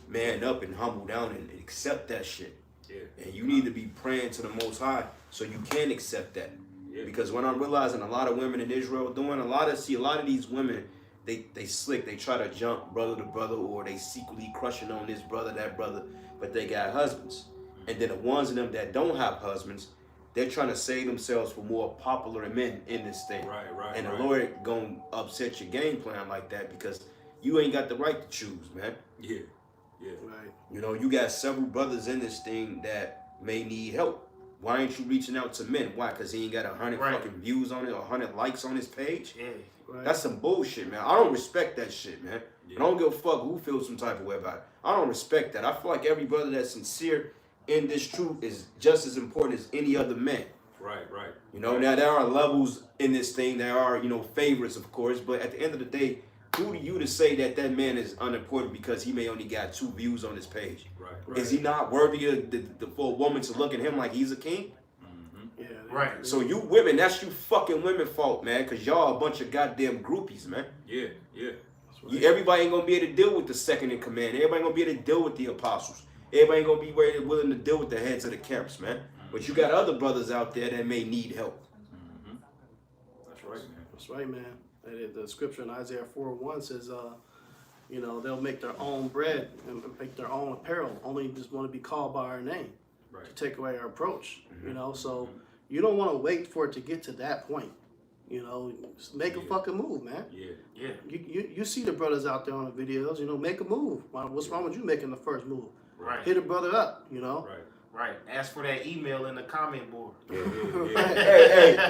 man up and humble down and accept that shit. Yeah. And you need to be praying to the Most High so you can accept that. Yeah. Because when I'm realizing a lot of women in Israel doing, a lot of these women, they slick. They try to jump brother to brother, or they secretly crushing on this brother, that brother, but they got husbands. And then the ones of them that don't have husbands, they're trying to save themselves for more popular men in this thing. Right. And right. the Lord gonna upset your game plan like that because you ain't got the right to choose, man. Yeah. Right. You know, you got several brothers in this thing that may need help. Why ain't you reaching out to men? Why? Because he ain't got 100 Right. fucking views on it or 100 likes on his page? Yeah. Right. That's some bullshit, man. I don't respect that shit, man. Yeah. I don't give a fuck who feels some type of way about it. I don't respect that. I feel like every brother that's sincere in this truth is just as important as any other man. Right. You know, now there are levels in this thing. There are, you know, favorites, of course. But at the end of the day, who do you to say that that man is unimportant because he may only got 2 views on his page? Right. Is he not worthy of for a woman to look at him like he's a king? Mm-hmm. Yeah. Right. So you women, that's you fucking women fault, man. Because y'all a bunch of goddamn groupies, man. Yeah. Everybody ain't gonna be able to deal with the second in command. Everybody ain't gonna be able to deal with the apostles. Everybody ain't gonna be willing to deal with the heads of the camps, man. But you got other brothers out there that may need help. Mm-hmm. That's right, man. That's right, man. The scripture in Isaiah 4:1 says, you know, they'll make their own bread and make their own apparel, only just want to be called by our name Right. to take away our approach. You know, so you don't want to wait for it to get to that point. You know, just make a fucking move, man. Yeah. You see the brothers out there on the videos, you know, make a move. What's wrong with you making the first move? Right. Hit a brother up, you know. Right. Ask for that email in the comment board. Yeah.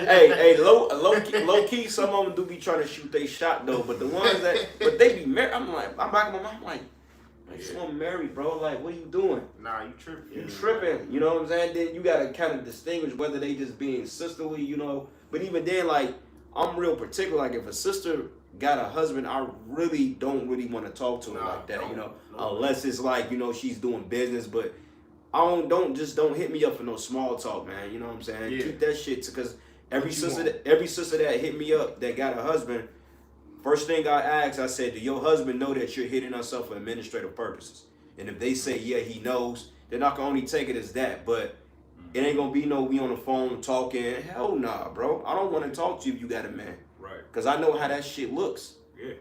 Hey, low key, some of them do be trying to shoot they shot though, but the ones but they be married. I'm back in my mind, I'm like someone married, bro. Like, what are you doing? Nah, you tripping. You tripping, you know what I'm saying? Then you gotta kind of distinguish whether they just being sisterly, you know. But even then, like, I'm real particular. Like, if a sister got a husband, I really don't want to talk to her like that, you know, unless it's like, you know, she's doing business. But don't hit me up for no small talk, man. You know what I'm saying? Yeah. Keep that shit because every sister that hit me up that got a husband, first thing I asked, I said, do your husband know that you're hitting us up for administrative purposes? And if they say, yeah, he knows, then I can only take it as that. But it ain't gonna be no we on the phone talking. Hell nah, bro. I don't want to talk to you if you got a man. Right. Because I know how that shit looks. Yeah.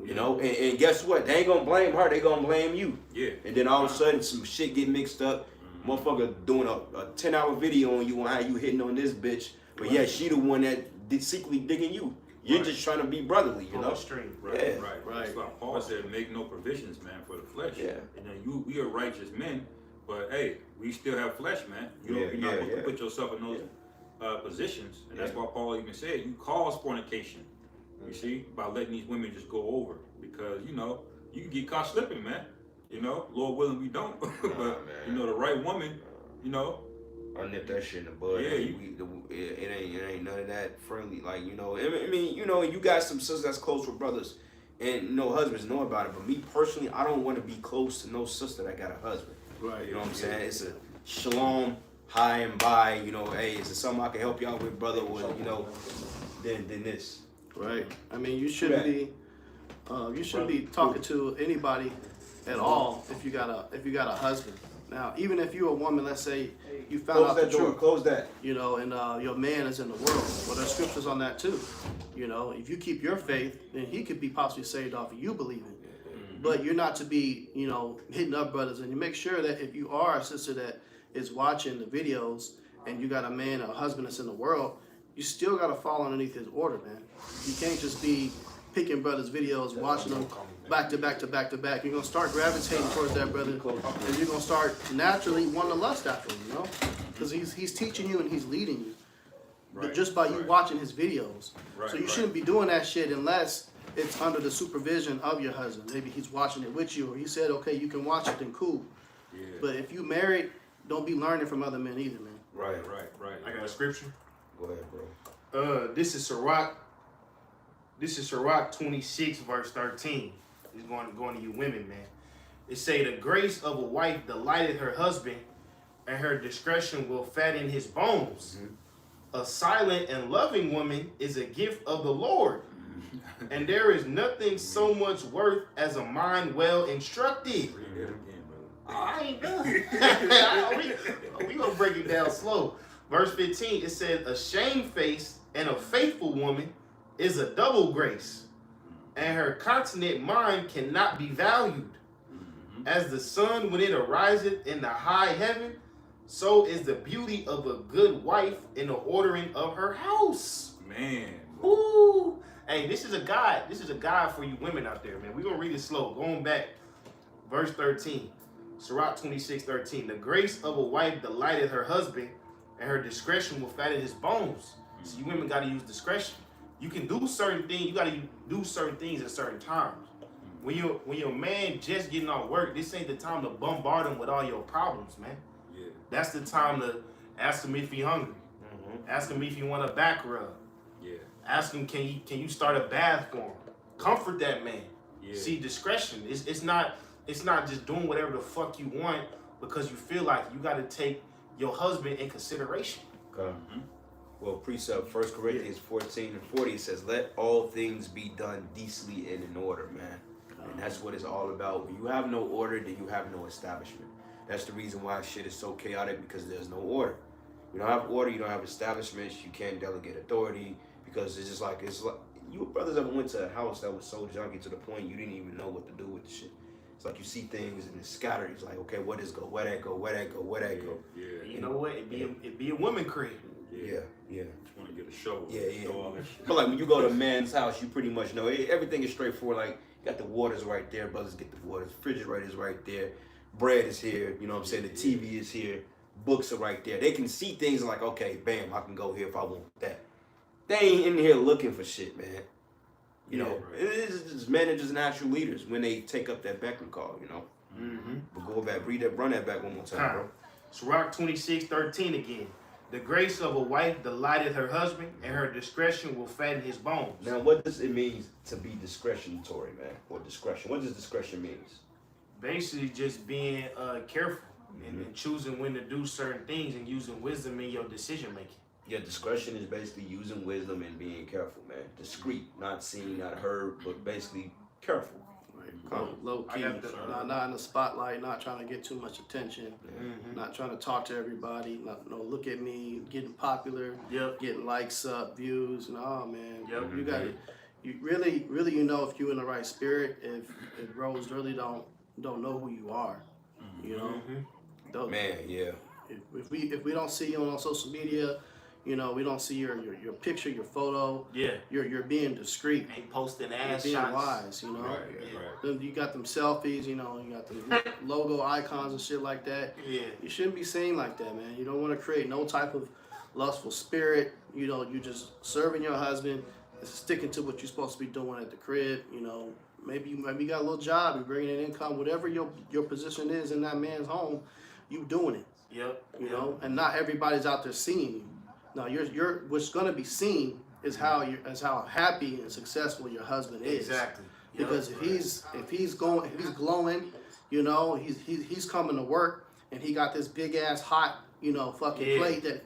You know, and guess what? They ain't gonna blame her, they gonna blame you. Yeah. And then all of a sudden some shit get mixed up. Motherfucker doing a 10-hour video on you on how you hitting on this bitch. But yeah, she the one that secretly digging you. You're just trying to be brotherly, you know? Stream. Right. Yeah. Right. That's why Paul said, make no provisions, man, for the flesh. Yeah. And then we are righteous men, but hey, we still have flesh, man. You're not supposed to put yourself in those positions. And that's why Paul even said, you cause fornication. You see, by letting these women just go over. Because, you know, you can get caught slipping, man. You know, Lord willing we don't. But, you know, the right woman, you know, I nip that shit in the bud. Yeah, It ain't none of that friendly. Like, you know, I mean, you know, you got some sisters that's close with brothers, and you know, husbands know about it. But me personally, I don't want to be close to no sister that got a husband. Right. You know what I'm saying? It's a shalom, hi and bye. You know, hey, is there something I can help y'all with, brother? Or, you know, then this. Right. I mean, you shouldn't be talking to anybody at all if you got a husband. Now, even if you're a woman, let's say you found out the truth, Close that. you know, and your man is in the world. Well, there's scriptures on that too. You know, if you keep your faith, then he could be possibly saved off of you believing. But you're not to be, you know, hitting up brothers. And you make sure that if you are a sister that is watching the videos and you got a man or a husband that's in the world, you still got to fall underneath his order, man. You can't just be picking brothers' videos, watching them back to back to back to back. You're going to start gravitating towards that brother, and you're going to start naturally wanting to lust after him, you know? Because he's teaching you and he's leading you. But just by you watching his videos. So you shouldn't be doing that shit unless it's under the supervision of your husband. Maybe he's watching it with you, or he said, okay, you can watch it, then cool. Yeah. But if you married, don't be learning from other men either, man. Right. I got a scripture. Go ahead, bro. This is Sirach 26, verse 13. It's going to you women, man. It say, the grace of a wife delighteth her husband, and her discretion will fatten his bones. A silent and loving woman is a gift of the Lord, and there is nothing so much worth as a mind well instructed. Read that again, brother. I ain't done. we gonna break it down slow. Verse 15, it says, a shamefaced and a faithful woman is a double grace, and her continent mind cannot be valued. As the sun when it ariseth in the high heaven, so is the beauty of a good wife in the ordering of her house. Man. Ooh. Hey, this is a guide. This is a guide for you women out there, man. We're gonna read it slow. Going back, verse 13. Sirach 26:13. The grace of a wife delighteth her husband, and her discretion will fatten his bones. So you women gotta use discretion. You can do certain things, you gotta do certain things at certain times. When your man just getting off work, this ain't the time to bombard him with all your problems, man. Yeah. That's the time to ask him if he hungry. Ask him if you want a back rub. Yeah. Ask him, can you start a bath for him? Comfort that man. Yeah. See, discretion. It's not just doing whatever the fuck you want because you feel like you got to take your husband in consideration. Okay. Well, precept 1 Corinthians 14 and 40 says, let all things be done decently and in order, man. And that's what it's all about. When you have no order, then you have no establishment. That's the reason why shit is so chaotic, because there's no order. You don't have order, you don't have establishments, you can't delegate authority, because it's like you brothers ever went to a house that was so junky to the point you didn't even know what to do with the shit. It's like you see things and it's scattered. It's like, okay, where does go? Where that go? Where that go? Where that go? Yeah. You know what? It be a woman crib. Yeah. Just want to get a show. Yeah. Show all that shit. But like when you go to a man's house, you pretty much know everything is straightforward. Like you got the waters right there, brothers get the waters. Refrigerator is right there. Bread is here. You know what I'm saying? The TV is here. Books are right there. They can see things and like, okay, bam, I can go here if I want that. They ain't in here looking for shit, man. You know, it's just managers and actual leaders when they take up that Beckman call, you know. But go back, run that back one more time, bro. Sirach 26:13 again. The grace of a wife delighteth her husband, and her discretion will fatten his bones. Now, what does it mean to be discretionary, man? Or discretion? What does discretion mean? Basically, just being careful and choosing when to do certain things and using wisdom in your decision making. Yeah, discretion is basically using wisdom and being careful, man. Discreet, not seen, not heard, but basically careful. Low key, not in the spotlight, not trying to get too much attention, not trying to talk to everybody, not look at me, getting popular, getting likes up, views, no, man. You got it. You really, you know if you in the right spirit. If bros really don't know who you are, you know. Man, yeah. If we don't see you on social media, you know, we don't see your picture, your photo. Yeah. You're being discreet. Ain't posting ass being shots. wise, you know. Right. Then you got them selfies, you know, you got the logo icons and shit like that. Yeah. You shouldn't be seen like that, man. You don't want to create no type of lustful spirit. You know, you just serving your husband and sticking to what you're supposed to be doing at the crib. You know, maybe you got a little job, you're bringing in income, whatever your position is in that man's home, you doing it. Yep. You know, and not everybody's out there seeing you. No, you're what's gonna be seen is how happy and successful your husband is. Exactly. Yep. Because if he's glowing, you know, he's coming to work and he got this big ass hot, you know, fucking plate that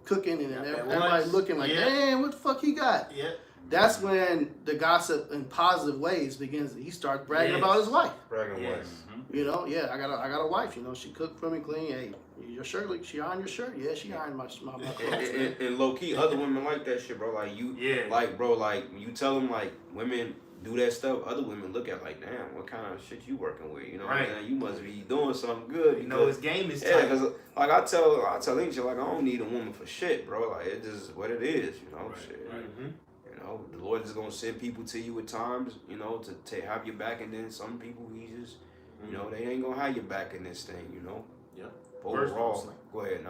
cooking and everybody looking like, damn, what the fuck he got? Yeah. That's when the gossip in positive ways begins. He starts bragging about his wife. Bragging Yes. wife. You know, yeah, I got a wife. You know, she cooked for me clean. Hey, your shirt, she ironed your shirt. Yeah, she ironed my clothes. And low key, other women like that shit, bro. Like you, like bro, like when you tell them like women do that stuff, other women look at like, damn, what kind of shit you working with? You know, Right. man, you must be doing something good. You know, his game is yeah, tight. because like I tell Angel, like I don't need a woman for shit, bro. Like it's just what it is, you know. Right, Shit. right. You know, the Lord is gonna send people to you at times, you know, to have your back, and then some people he just, you know, they ain't gonna have your back in this thing, you know. Yep. Overall, go ahead.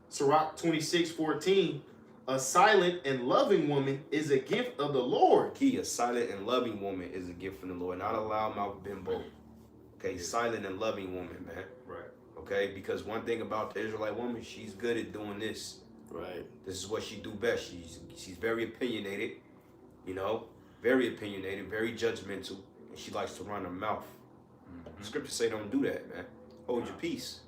Sirach 26:14. A silent and loving woman is a gift of the Lord. Key, a silent and loving woman is a gift from the Lord, not a loudmouth bimbo. Okay, silent and loving woman, man. Right. Okay, because one thing about the Israelite woman, she's good at doing this. Right. This is what she do best. She's very opinionated, you know, very opinionated, very judgmental, and she likes to run her mouth. Mm-hmm. Scripture say don't do that, man. Hold your peace.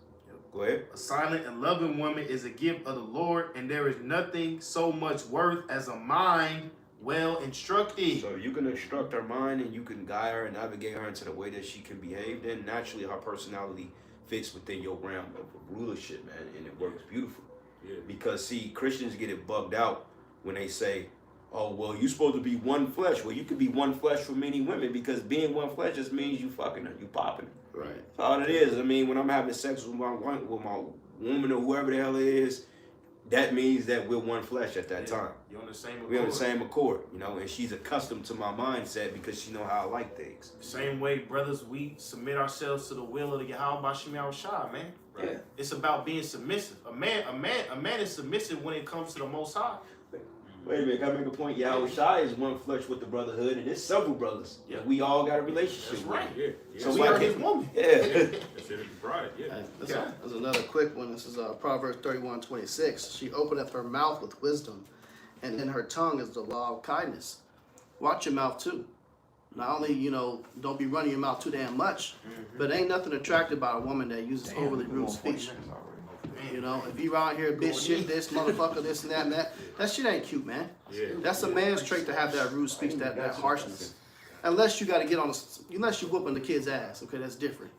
Go ahead. A silent and loving woman is a gift of the Lord, and there is nothing so much worth as a mind well instructed. So you can instruct her mind and you can guide her and navigate her into the way that she can behave. Then naturally her personality fits within your realm of rulership, man, and it works beautiful. Yeah. Because see, Christians get it bugged out when they say, oh, well, you're supposed to be one flesh. Well, you could be one flesh for many women, because being one flesh just means you fucking her, you popping her. Right. That's all it is. I mean, when I'm having sex with my woman or whoever the hell it is, that means that we're one flesh at that time. You're on the same accord. We're on the same accord, you know, and she's accustomed to my mindset because she know how I like things. Same way, brothers, we submit ourselves to the will of the Yahweh Shem Yahushua, man. Right. Yeah. It's about being submissive. A man is submissive when it comes to the Most High. Wait a minute, can I make a point? Yahweh Shai is one flesh with the brotherhood, and there's several brothers. Yeah. We all got a relationship. That's with. right. Yeah. So We why are can't- his woman. Yeah. That's it, pride. Yeah. Hey, that's another quick one. This is Proverbs 31:26. She openeth her mouth with wisdom, and in her tongue is the law of kindness. Watch your mouth too. Not only, you know, don't be running your mouth too damn much, but ain't nothing attractive about a woman that uses overly rude speech. You know, if you out here bitch shit this motherfucker this and that shit ain't cute, man. Yeah. That's a man's trait to have that rude speech, that harshness. Unless you got to get on, unless you whooping the kid's ass, okay, that's different.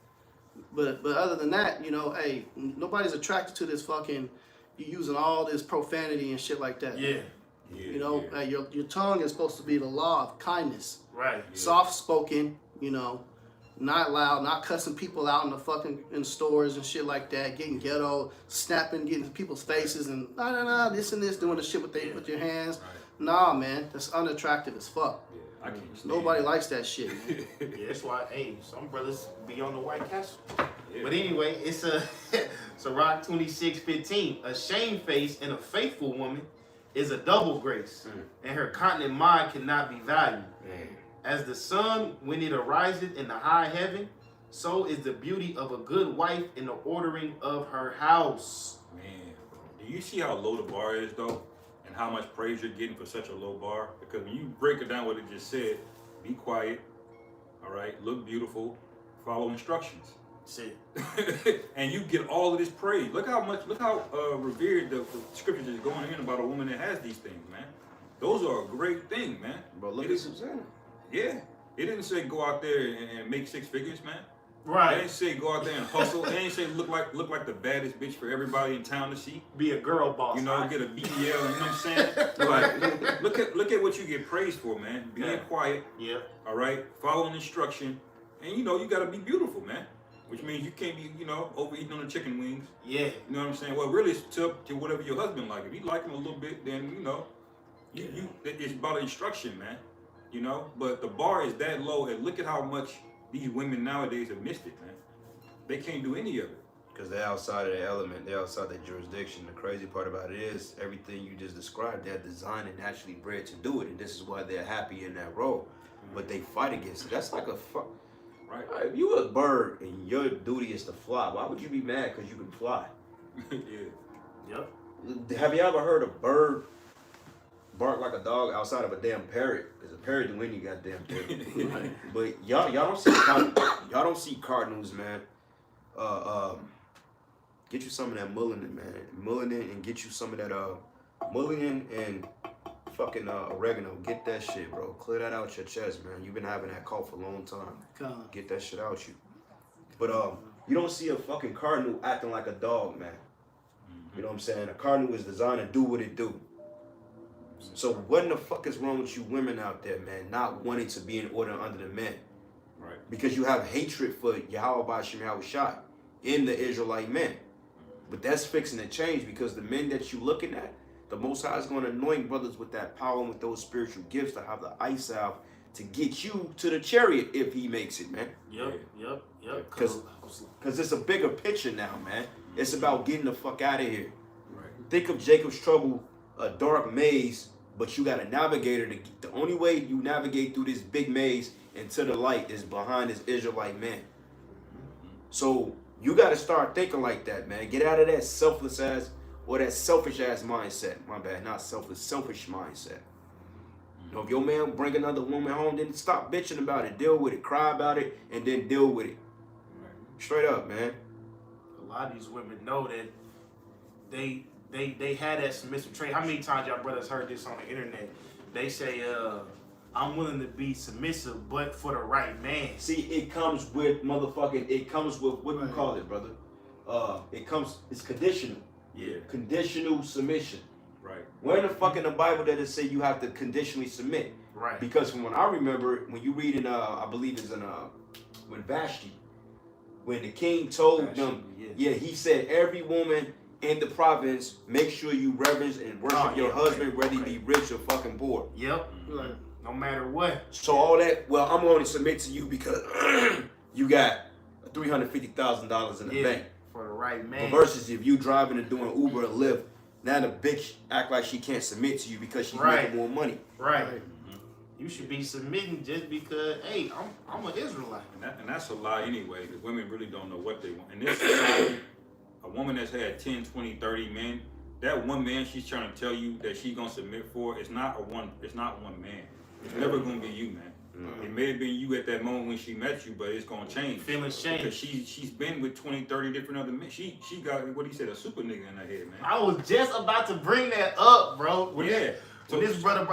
But other than that, you know, hey, nobody's attracted to this fucking, you using all this profanity and shit like that. Yeah. You know, your tongue is supposed to be the law of kindness. Right. Soft spoken, you know, not loud, not cussing people out in the fucking in stores and shit like that, getting ghetto, snapping, getting in people's faces and this and this, doing the shit with your hands. Right. Nah, man, that's unattractive as fuck. Yeah. I can't stand Nobody it. likes that shit, man. Yeah, that's why, hey, some brothers be on the White Castle. Yeah. But anyway, it's a Sirach 26:15. A shamefaced and a faithful woman is a double grace, and her continent mind cannot be valued. As the sun when it ariseth in the high heaven, so is the beauty of a good wife in the ordering of her house. Man, do you see how low the bar is though? And how much praise you're getting for such a low bar? Because when you break it down what it just said, be quiet, all right, look beautiful, follow instructions. Shit. And you get all of this praise. Look how revered the scriptures is going in about a woman that has these things, man. Those are a great thing, man. Bro, look It at is- Susanna. Yeah. It didn't say go out there and make six figures, man. It Right. didn't say go out there and hustle. It didn't say look like the baddest bitch for everybody in town to see. Be a girl boss. You know, right? get a BBL, you know what I'm saying? Like, look at what you get praised for, man. Being Yeah. quiet, Yeah. all right, following instruction, and you know you gotta be beautiful, man. Which means you can't be, you know, overeating on the chicken wings. Yeah. You know what I'm saying? Well, really, it's up to whatever your husband like. If you like him a little bit, then you know, it's about instruction, man. You know, but the bar is that low, and look at how much these women nowadays have missed it, man. They can't do any of it. Because they're outside of their element, they're outside their jurisdiction. The crazy part about it is everything you just described, they're designed and naturally bred to do it, and this is why they're happy in that role. But they fight against it. That's like a fuck. Right. If you a bird and your duty is to fly, why would you be mad because you can fly? Yep. Have you ever heard a bird bark like a dog outside of a damn parrot? Because a parrot do any goddamn thing. Right? But y'all don't see cardinals, man. Get you some of that mullein, man. Mullein and get you some of that mullein and fucking oregano. Get that shit, bro. Clear that out your chest, man. You've been having that cough for a long time. God. Get that shit out you. But you don't see a fucking cardinal acting like a dog, man. You know what I'm saying? A cardinal is designed to do what it do. So what in the fuck is wrong with you women out there, man? Not wanting to be in order under the men. Right. Because you have hatred for Yahweh Ba'Shem Yahushua in the Israelite men. But that's fixing to change because the men that you looking at, the Most High is going to anoint brothers with that power and with those spiritual gifts to have the Isiah to get you to the chariot if he makes it, man. Yep. Because it's a bigger picture now, man. It's about getting the fuck out of here. Right. Think of Jacob's trouble, a dark maze, but you got a navigator. The only way you navigate through this big maze into the light is behind this Israelite man. So you got to start thinking like that, man. Get out of that selfless ass or that selfish ass mindset. My bad, not selfless, selfish mindset. You know, if your man bring another woman home, then stop bitching about it. Deal with it. Cry about it, and then deal with it. Straight up, man. A lot of these women know that they had that submissive trait. How many times y'all brothers heard this on the internet? They say, I'm willing to be submissive, but for the right man. See, it comes with what do you call it, brother? It's conditional. Yeah. Conditional submission. Right. Where in the fuck in the Bible does it say you have to conditionally submit? Right. Because from what I remember, when you read in, I believe it's in, when Vashti, when the king told them, he said, every woman in the province, make sure you reverence and worship your husband, whether he be rich or fucking poor. Yep. Right. No matter what. So all that, well, I'm going to submit to you because you got $350,000 in the bank. For the right man. But versus if you driving and doing Uber and Lyft, now the bitch act like she can't submit to you because she's making more money. Right. You should be submitting just because, hey, I'm an Israelite. And that's a lie anyway, because women really don't know what they want. And this society, a woman that's had 10, 20, 30 men, that one man she's trying to tell you that she's gonna submit for, it's not one man. It's never gonna be you, man. It may have been you at that moment when she met you, but it's gonna change. Feelings change. Because she's been with 20, 30 different other men. She got, what he said, a super nigga in her head, man. I was just about to bring that up, bro. So this brother,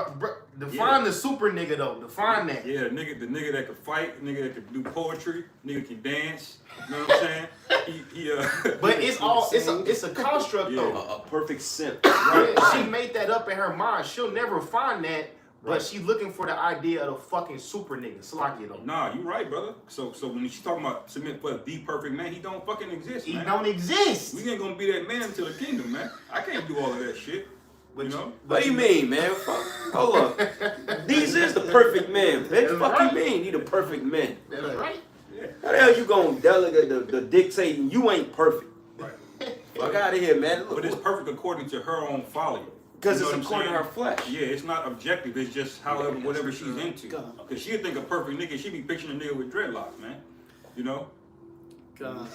define the super nigga though. Define that. Yeah, the nigga that could fight, nigga that could do poetry, nigga can dance. You know what I'm saying? But it's a construct though. A perfect simp. Right? She made that up in her mind. She'll never find that. But she's looking for the idea of the fucking super nigga. Salakia though. Nah, you right, brother. So when she's talking about submit for the perfect man, he don't fucking exist, man. He don't exist. We ain't gonna be that man until the kingdom, man. I can't do all of that shit. You know? What do you mean, man? Hold up. These is the perfect man, bitch. Fuck you mean? He the perfect man. That's right. Yeah. How the hell you gonna delegate the dictating? You ain't perfect. Right. Fuck out of here, man. Look, But it's perfect according to her own folly. because You know it's what I'm according to her saying? flesh. Yeah, it's not objective. It's just however, whatever she's into. Because she'll think a perfect nigga, she be picturing a nigga with dreadlocks, man. You know? God,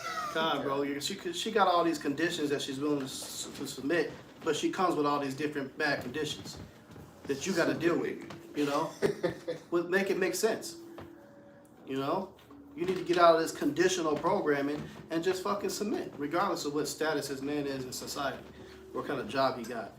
bro. She got all these conditions that she's willing to submit, but she comes with all these different bad conditions that you got to deal with. You know, make it make sense. You know, you need to get out of this conditional programming and just fucking submit, regardless of what status his man is in society, what kind of job he got,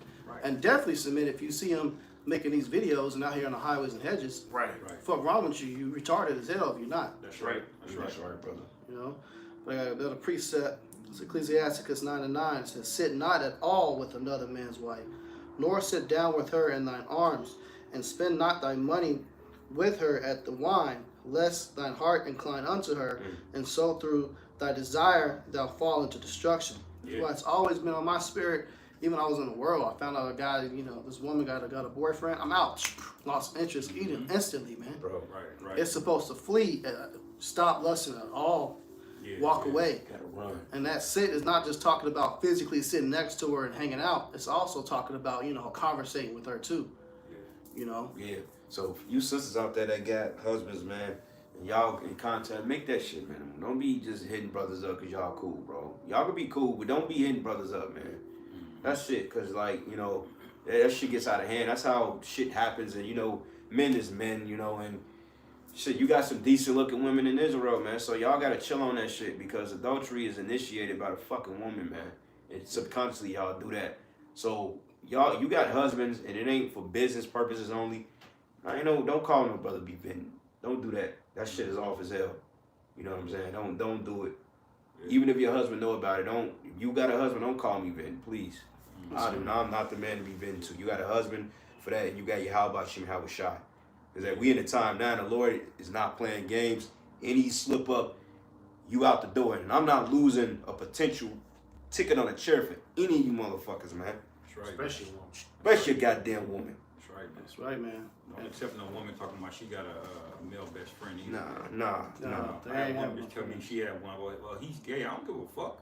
and definitely submit if you see him making these videos and out here on the highways and hedges. Right. Fuck wrong with you? You retarded as hell if you're not. That's right. That's right, brother. You know, but I got another precept. It's Ecclesiasticus 9:9. It says, "Sit not at all with another man's wife, nor sit down with her in thine arms, and spend not thy money with her at the wine, lest thine heart incline unto her, and so through thy desire thou fall into destruction." Yeah. Well, it's always been on my spirit. Even when I was in the world, I found out a guy, you know, this woman got a boyfriend. I'm out. Lost interest, eating instantly, man. Bro, Right. It's supposed to flee, stop lusting at all, walk away. gotta run. And that sit is not just talking about physically sitting next to her and hanging out. It's also talking about, you know, conversating with her too. You know? Yeah. So you sisters out there that got husbands, man, Y'all in contact, make that shit minimum. Don't be just hitting brothers up because y'all cool, bro. Y'all can be cool, but don't be hitting brothers up, man. That's it, because, like, you know, that shit gets out of hand. That's how shit happens, and, you know, men is men, you know, and shit, you got some decent-looking women in Israel, man, so y'all got to chill on that shit, because adultery is initiated by the fucking woman, man, and subconsciously y'all do that. So, y'all, you got husbands, and it ain't for business purposes only. I ain't no, don't call no brother be venting. Don't do that. That shit is off as hell. You know what I'm saying? Don't do it. Even if your husband know about it, don't. If you got a husband, don't call me venting, please. I'm not the man to be venting to. You got a husband for that, and you got your how about you and how was shot. Because that we in the time now, the Lord is not playing games. Any slip up, you out the door. And I'm not losing a potential ticket on a chair for any of you motherfuckers, man. That's right. Especially a goddamn woman. That's right, man. That's right, man. Don't accept no woman talking about she got a male best friend either. Nah. I had one just tell me she had one. Well, he's gay. I don't give a fuck.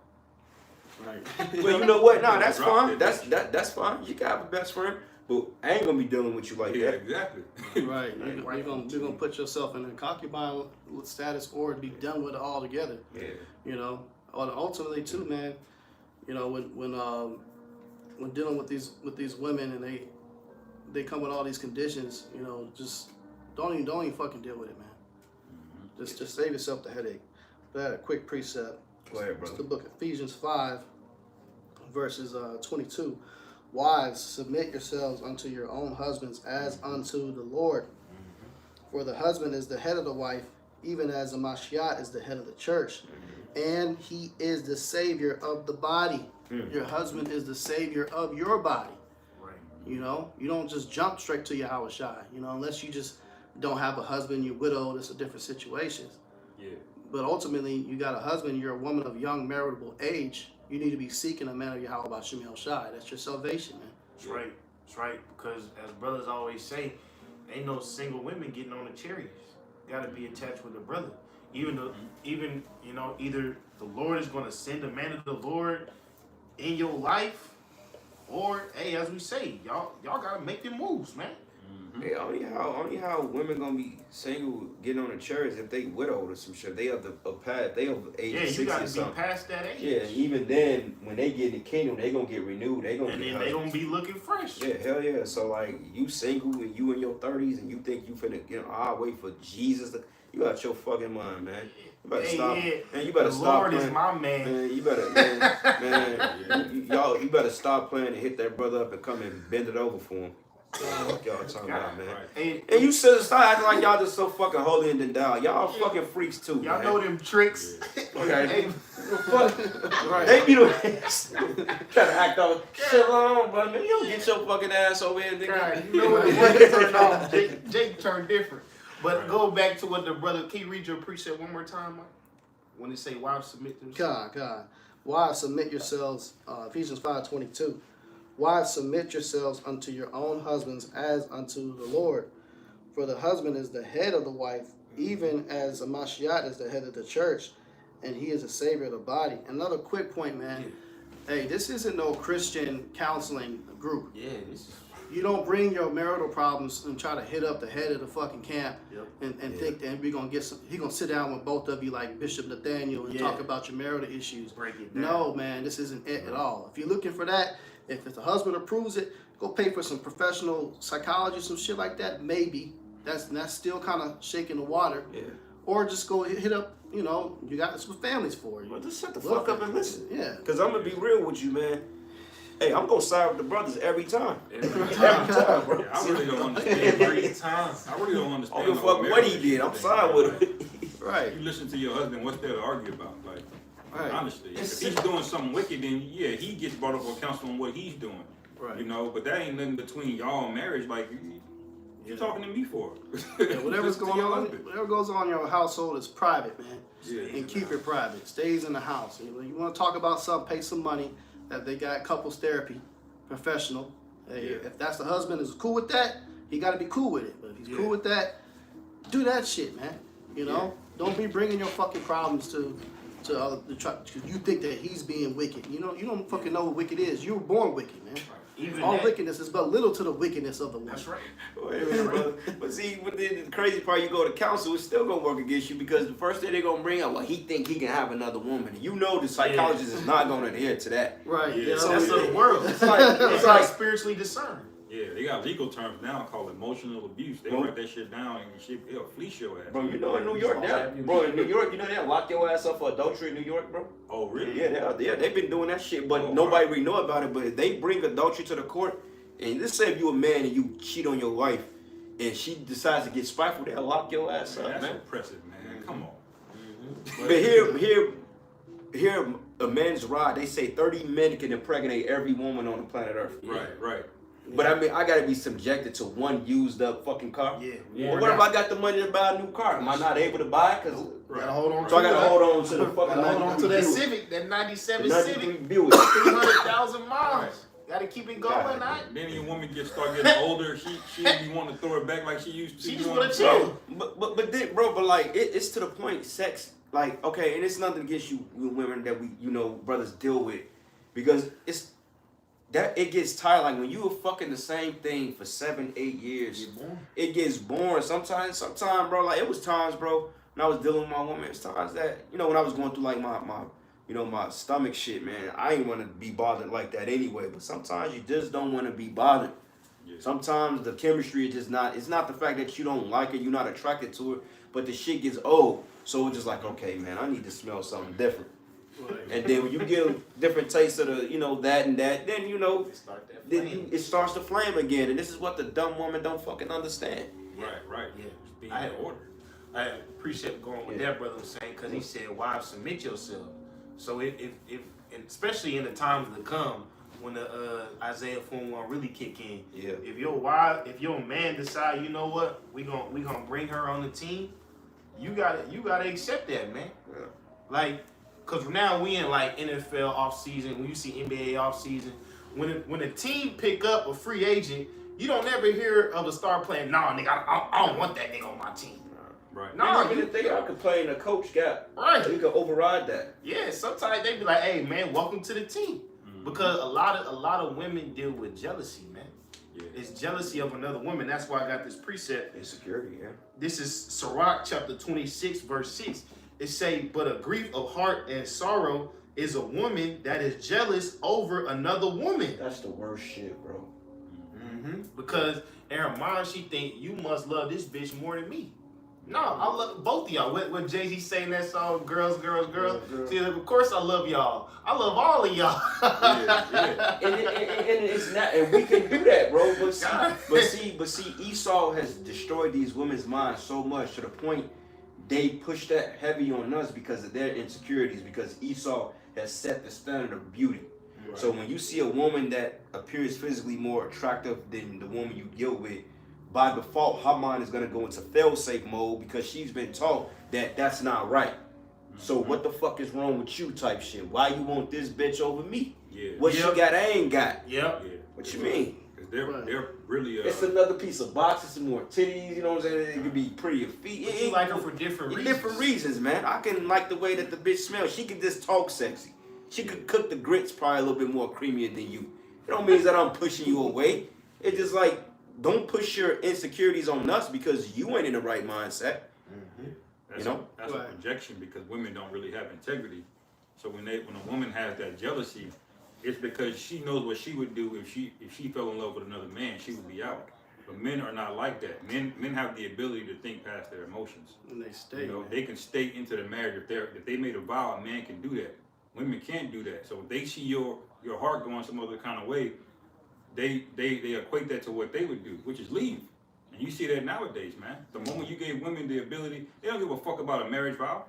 Right. Well, you know what? Nah, that's fine. That's fine. You can have a best friend, but I ain't gonna be dealing with you like Yeah, that. exactly. Right. You're gonna put yourself in a concubine status or be done with it altogether. Yeah. You know. Ultimately too, man, you know, when dealing with these women and they come with all these conditions, you know, just don't even fucking deal with it, man. Just save yourself the headache. But I had a quick precept. Go ahead, It's brother. the book of Ephesians 5, verses 22. Wives, submit yourselves unto your own husbands as unto the Lord. For the husband is the head of the wife, even as the Mashiach is the head of the church. And he is the savior of the body. Your husband is the savior of your body. Right. You know, you don't just jump straight to your Hawashai. You know, unless you just don't have a husband, you're widowed, it's a different situation. Yeah. But ultimately, you got a husband, you're a woman of young marriageable age. You need to be seeking a man of Yahweh about Shemel Shai. That's your salvation, man. That's right. That's right. Because as brothers always say, ain't no single women getting on the chariots. Got to be attached with a brother. Even you know, either the Lord is going to send a man of the Lord in your life, or hey, as we say, y'all got to make them moves, man. Hey, only how women gonna be single getting on the chairs if they widowed or some shit. They of the path. They of age Yeah, 60 you got or to be something. past that age. Yeah, and even then, when they get in the kingdom, they gonna get renewed. They gonna And get then they gonna be looking fresh. Yeah, hell yeah. So like, you single and you in your 30s and you think you finna get wait for Jesus to, you out your fucking mind, man. You better stop. Yeah. Man, you better the stop Lord playing. is my man. Man, you better, man, you better stop playing and hit that brother up and come and bend it over for him. What y'all talking about, man? Hey, And you should stop acting like y'all just so fucking holy and endowed. Y'all fucking freaks too, y'all man. know them tricks. Okay. Hey, Fuck. They be the try to act all shit on, but man, you don't get your fucking ass over here, nigga. God, you know what it turned off. Jake turned different. But go back to what the brother. Can you read your precept one more time, Mike? When they say wives submit themselves. God. Wives, submit yourselves, Ephesians 5:22. Wives, submit yourselves unto your own husbands as unto the Lord. For the husband is the head of the wife, even as a Mashiach is the head of the church, and he is the savior of the body. Another quick point, man. Hey, this isn't no Christian counseling group. Yeah, this is. You don't bring your marital problems and try to hit up the head of the fucking camp and think that we're gonna get some. He gonna sit down with both of you like Bishop Nathaniel and talk about your marital issues. Break it down. No, man, this isn't it at all. If you're looking for that, if the husband approves it, go pay for some professional psychology, some shit like that. Maybe that's still kind of shaking the water. Yeah. Or just go hit up. You know, you got some families for you. Well, just shut the fuck up and listen. Yeah. Cause I'm gonna be real with you, man. Hey, I'm gonna side with the brothers every time. Every time, bro. Yeah, I really don't understand. Every time. I really don't I understand. don't give a fuck what he did. I'm side with him. Right. You listen to your husband. What's there to argue about? Like, Right. honestly, if he's doing something wicked, then yeah, he gets brought up for counsel on what he's doing. Right. You know, but that ain't nothing between y'all and marriage. Like, you talking to me for? Yeah, whatever's Listen to going your on, husband. whatever goes on in your household is private, man. Yeah. And keep it private. Stays in the house. You want to talk about something, pay some money. That they got couples therapy, professional. Hey, Yeah. if that's the husband is cool with that, he got to be cool with it. But if he's cool with that, do that shit, man. You know, don't be bringing your fucking problems to other because you think that he's being wicked. You know, you don't fucking know what wicked is. You were born wicked, man. even all that, wickedness is but little to the wickedness of the woman. that's right. Wait a minute, brother. But see, but then the crazy part, you go to counsel, it's still gonna work against you because the first thing they're gonna bring up, well, he think he can have another woman. You know the psychologist is not gonna adhere to that. Right. Yeah. You know, So that's it- the world. It's like It's like spiritually discerned. Yeah, they got legal terms now called emotional abuse. They Bro. write that shit down and shit, it'll fleece your ass. Bro, you know in New York, bro, in New York, you know they'll lock your ass up for adultery in New York, bro. Oh, really? Yeah, they've been doing that shit, but Oh, nobody really know about it. But if they bring adultery to the court, and let's say if you a man and you cheat on your wife, and she decides to get spiteful, they'll lock your ass Man, up, that's man. oppressive, man. Come on. But here, a man's rod. They say 30 men can impregnate every woman on the planet Earth. Right. But I mean, I gotta be subjected to one used up fucking car. Yeah. Well, what if I got the money to buy a new car? Am I not able to buy it? Cause Gotta hold on. so I gotta hold on to the fucking Gotta hold on to 93 that Buick. Civic, that 97 93 Civic, Buick. 300,000 miles. Gotta keep it going. God. I, Then your woman start getting older, she be wanting to throw it back like she used to. she You just know wanna what I'm saying? chill. But then, bro, but like it's to the point. Sex, like, okay, and it's nothing against you women that we, brothers deal with, because it's that it gets tired. Like when you were fucking the same thing for 7, 8 years, it gets boring. Sometimes, bro. Like it was times, bro, when I was dealing with my woman. It's times that when I was going through like my stomach shit, man. I ain't want to be bothered like that anyway. But sometimes you just don't want to be bothered. Yeah. Sometimes the chemistry is just not. It's not the fact that you don't like it, you're not attracted to it, but the shit gets old. So it's just like, okay, man, I need to smell something different. Right. And then when you get a different taste of the, that and that, then Start that then flame. it starts to flame again. And this is what the dumb woman don't fucking understand. Right. Yeah. Just being I- in order. I appreciate going with that brother was saying, because he said, wives, submit yourself. So if and especially in the times to come, when the Isaiah 41 really kick in, Yeah. if your man decide, you know what, we gonna bring her on the team, you gotta accept that, man. Yeah. Like, cause now we in like NFL off season. When you see NBA off season, when a team pick up a free agent, you don't ever hear of a star playing. Nah, nigga, I don't want that nigga on my team. Right. No, I mean, the thing I complain the coach got, Right. we could override that. Yeah, sometimes they be like, "Hey, man, welcome to the team," because a lot of women deal with jealousy, man. Yeah. It's jealousy of another woman. That's why I got this precept. Insecurity, yeah. This is Sirach chapter 26, verse 6. It say, "But a grief of heart and sorrow is a woman that is jealous over another woman." That's the worst shit, bro. Because in her mind, she think you must love this bitch more than me. No, I love both of y'all. What Jay-Z saying that song, girls. See, of course I love y'all. I love all of y'all. Yeah. And it's not, and we can do that, bro. But God. see, Esau has destroyed these women's minds so much to the point they push that heavy on us because of their insecurities. Because Esau has set the standard of beauty. Right. So when you see a woman that appears physically more attractive than the woman you deal with, by default, her mind is gonna go into fail-safe mode because she's been taught that that's not right. So what the fuck is wrong with you type shit? Why you want this bitch over me? Yeah. What Yep. she got, I ain't got. Yep. Yeah. What you mean? Because they're really It's another piece of boxes, some more titties, you know what I'm saying? It could be prettier feet. But you like her for different reasons. Different reasons, man. I can like the way that the bitch smells. She can just talk sexy. She could cook the grits probably a little bit more creamier than you. It don't mean that I'm pushing you away. It's just like, don't push your insecurities on us because you ain't in the right mindset. That's You know? that's Right. a projection because women don't really have integrity. So when a woman has that jealousy, it's because she knows what she would do if she fell in love with another man, she would be out. But men are not like that. Men have the ability to think past their emotions. And they stay. You know, man. they can stay into the marriage if they made a vow. A man can do that. Women can't do that. So if they see your heart going some other kind of way, they equate that to what they would do, which is leave. And you see that nowadays, man. The moment you gave women the ability, they don't give a fuck about a marriage vow.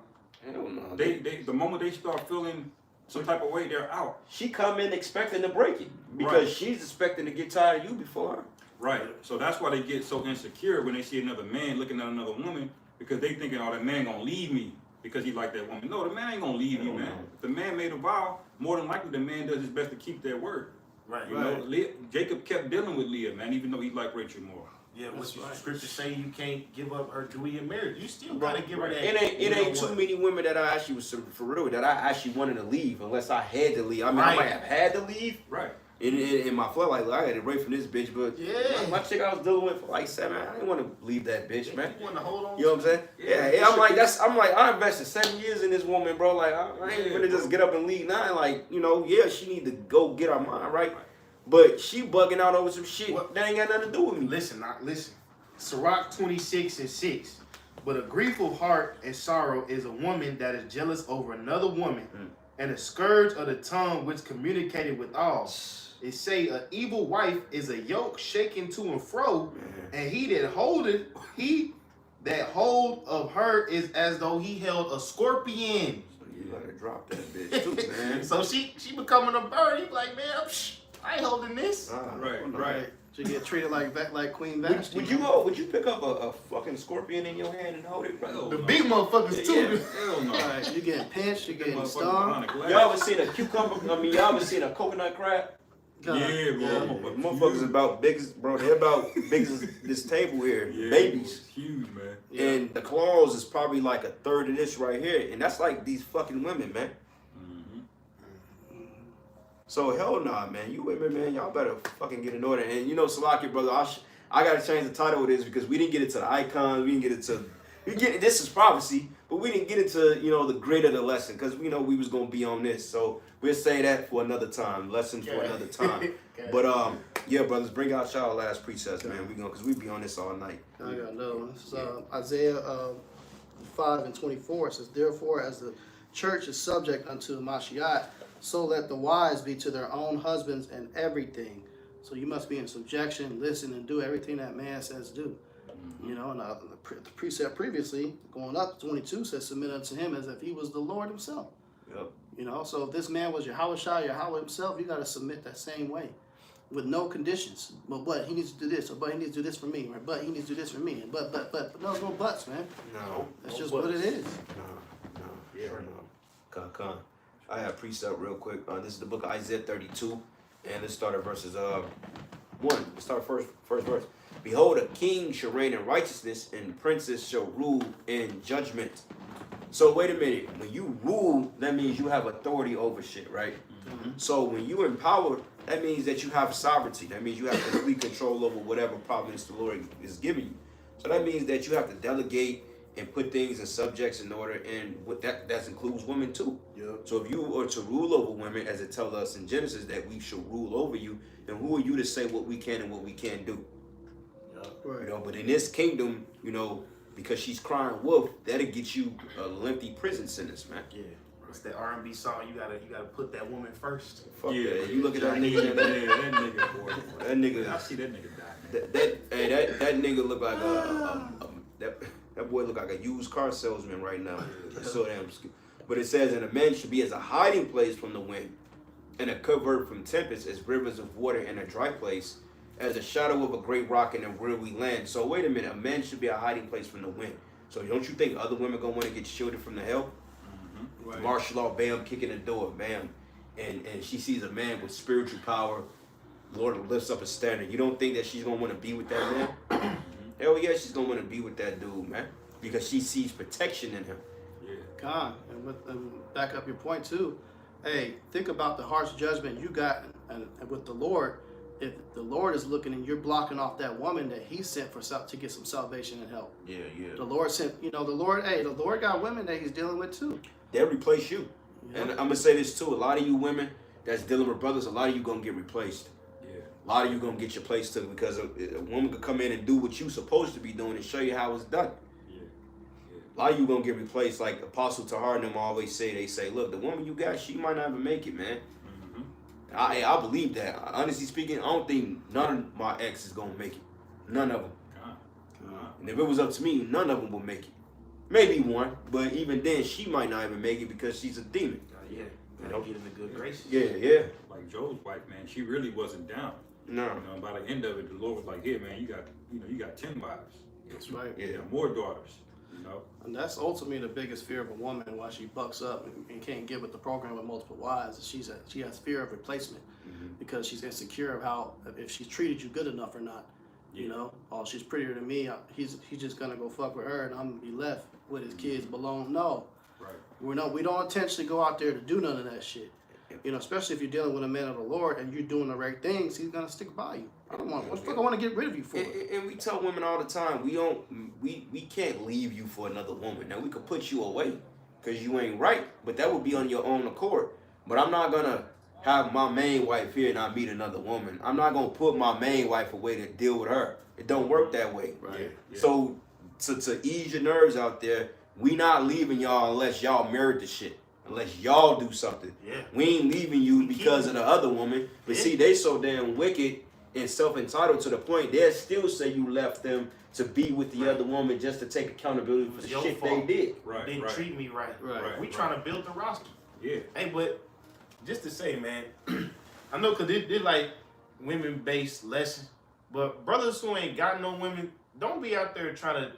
I don't know. The moment they start feeling some type of way, they're out. She come in expecting to break it because Right. she's expecting to get tired of you before her. Right. So that's why they get so insecure when they see another man looking at another woman because they thinking, oh, that man gonna leave me because he like that woman. No, the man ain't gonna leave you, man. If the man made a vow, more than likely the man does his best to keep that word. Right. You know, Jacob kept dealing with Leah, man, even though he liked Rachel more. Yeah, what That's right. scripture say you can't give up her dewey in marriage. You still gotta give her that. It you know ain't too what? many women that I actually was for real that I actually wanted to leave unless I had to leave. I mean, I Right. might have had to leave. Right. in my flow, like, I got it right from this bitch, but Yeah. my chick I was dealing with for like 7, I didn't want to leave that bitch, man. You want to hold on. You know what I'm saying? Yeah, I'm like, I invested 7 years in this woman, bro. Like, I ain't gonna just get up and leave now. Like, you know, yeah, she need to go get her mind right, but she bugging out over some shit that ain't got nothing to do with me. Listen. Sirach 26:6. But a grieful heart and sorrow is a woman that is jealous over another woman, and a scourge of the tongue which communicated with all. It say an evil wife is a yoke shaken to and fro, and he that hold of her is as though he held a scorpion. So you gotta drop that bitch too, man. So she becoming a bird. He be like, man, I ain't holding this. Right. To get treated like Queen Vashti. Would you pick up a fucking scorpion in your hand and hold it, bro? The big motherfuckers too. Yeah. Hell no. Right, you getting pinched, you getting Motherfucker stung. behind the glass. Y'all ever seen a cucumber? Y'all ever seen a coconut crab? Yeah, bro. Motherfuckers is about big as, bro. They're about big as this table here. Yeah, Babies. it's huge, man. Yeah. And the claws is probably like a third of this right here. And that's like these fucking women, man. So hell nah, man. You women, man, y'all better fucking get in order. And you know, Salaki, brother, I gotta change the title of this because we didn't get into the icons. We didn't get into this is prophecy, but we didn't get into, you know, the grid of the lesson because we know we was gonna be on this. So we'll say that for another time. Lesson for another time. But yeah, brothers, bring out y'all last precepts, man. We gonna because we be on this all night. I got another one. It's, Isaiah 5:24 says, therefore, as the church is subject unto Mashiach, so let the wives be to their own husbands and everything. So you must be in subjection, listen, and do everything that man says do. You know, and the precept previously, going up to 22, says, submit unto him as if he was the Lord himself. Yep. You know, so if this man was Yahweh himself, you got to submit that same way with no conditions. But he needs to do this, or but he needs to do this for me, or but he needs to do this for me. And but no buts, man. No. That's just what it is. No. Yeah, no. Con. I have precept real quick. This is the book of Isaiah 32, and let's start at verses 1. Let's start first verse. Behold, a king shall reign in righteousness, and princes shall rule in judgment. So wait a minute. When you rule, that means you have authority over shit, right? So when you empower, that means that you have sovereignty. That means you have complete control over whatever providence the Lord is giving you. So that means that you have to delegate and put things and subjects in order, and what that includes women too. Yep. So if you are to rule over women, as it tells us in Genesis that we should rule over you, then who are you to say what we can and what we can't do? Right. You know, but in this kingdom, you know, because she's crying wolf, that'll get you a lengthy prison sentence, man. Yeah. It's that R&B song. You gotta put that woman first. Fuck Yeah, that. You look at that yeah, nigga. that nigga, boy. That nigga. I see that nigga die, man. That nigga look like that boy look like a used car salesman right now. That's so damn stupid. But it says, and a man should be as a hiding place from the wind, and a covert from tempest, as rivers of water in a dry place, as a shadow of a great rock in a weary land. So wait a minute, a man should be a hiding place from the wind. So don't you think other women gonna want to get shielded from the hell? Right. Martial law, bam, kicking the door, bam, and she sees a man with spiritual power. Lord lifts up a standard. You don't think that she's gonna want to be with that man? Hell yeah, she's gonna want to be with that dude, man, because she sees protection in him. Yeah. God, and back up your point too. Hey, think about the harsh judgment you got, and with the Lord. If the Lord is looking and you're blocking off that woman that He sent to get some salvation and help. Yeah. The Lord sent, the Lord got women that He's dealing with too. They'll replace you. Yeah. And I'm gonna say this too: a lot of you women that's dealing with brothers, a lot of you gonna get replaced. Yeah. A lot of you gonna get your place took because a woman could come in and do what you supposed to be doing and show you how it's done. A lot of you gonna get replaced, like Apostle Tahar and them always say. They say, look, the woman you got, she might not even make it, man. I believe that. Honestly speaking, I don't think none of my exes gonna make it. None of them. And if it was up to me, none of them will make it. Maybe one, but even then, she might not even make it because she's a demon. Yeah. Gotta get in the good graces. Yeah. Like Joe's wife, man, she really wasn't down. No. You know, by the end of it, the Lord was like, "Here, man, you got 10 wives. That's right. Yeah. You got more daughters. You know." And that's ultimately the biggest fear of a woman, why she bucks up and can't get with the program with multiple wives. She has fear of replacement because she's insecure of how, if she's treated you good enough or not. You know, oh, she's prettier than me. He's just gonna go fuck with her, and I'm gonna be left with his kids alone. No, Right. We don't intentionally go out there to do none of that shit. You know, especially if you're dealing with a man of the Lord and you're doing the right things, he's gonna stick by you. I don't want. What the fuck I want to get rid of you for? And we tell women all the time, we can't leave you for another woman. Now we could put you away because you ain't right, but that would be on your own accord. But I'm not gonna have my main wife here and I meet another woman. I'm not gonna put my main wife away to deal with her. It don't work that way. Right. Yeah. So to ease your nerves out there, we not leaving y'all unless y'all married the shit. Unless y'all do something. Yeah. We ain't leaving you because of the other woman. But Yeah. see, they so damn wicked and self-entitled to the point they'll still say you left them to be with the other woman just to take accountability for the Your shit fault. they did. Right. Didn't Right. treat me right. Right. We trying to build the roster. Yeah. Hey, but just to say, man, I know because they're like women-based lessons, but brothers who ain't got no women, don't be out there trying to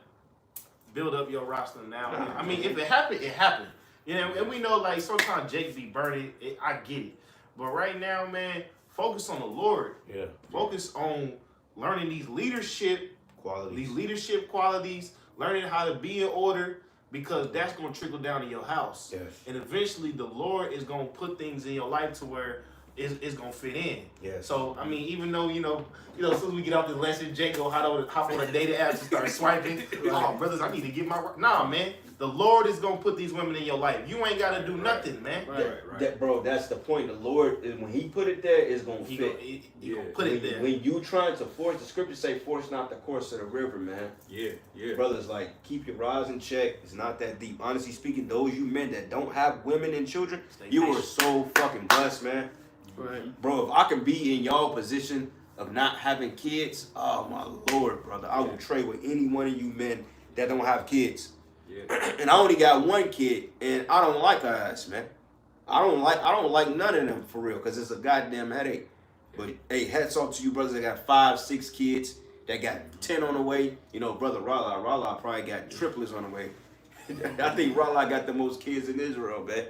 build up your roster now. Nah. I mean, if it happened, it happened. You know, and we know like sometimes Jake be burning. I get it, but right now, man, focus on the Lord. Yeah. Focus on learning these leadership qualities, learning how to be in order, because that's going to trickle down to your house. Yes. And eventually the Lord is going to put things in your life to where it's going to fit in. Yes. So, I mean, even though, you know, as soon as we get off this lesson, Jake go hop on a dating app and start swiping. Oh, brothers, I need to get my... Nah, man. The Lord is going to put these women in your life. You ain't got to do nothing, man. Right. That, bro, that's the point. The Lord, when he put it there, it's going to He fit. gonna put it there. When you trying to force, the scriptures say, force not the course of the river, man. Yeah. Yeah. Brothers, like, keep your rise in check. It's not that deep. Honestly speaking, those you men that don't have women and children, Stay you are patient. so fucking blessed, man. Right. Bro, if I can be in y'all position of not having kids, oh my Lord, brother, I will trade with any one of you men that don't have kids. Yeah. And I only got one kid, and I don't like her ass, man. I don't like none of them for real, cause it's a goddamn headache. But hey, hats off to you brothers that got 5, 6 kids, that got 10 on the way. You know, brother Rala probably got triplets on the way. I think Rala got the most kids in Israel, man.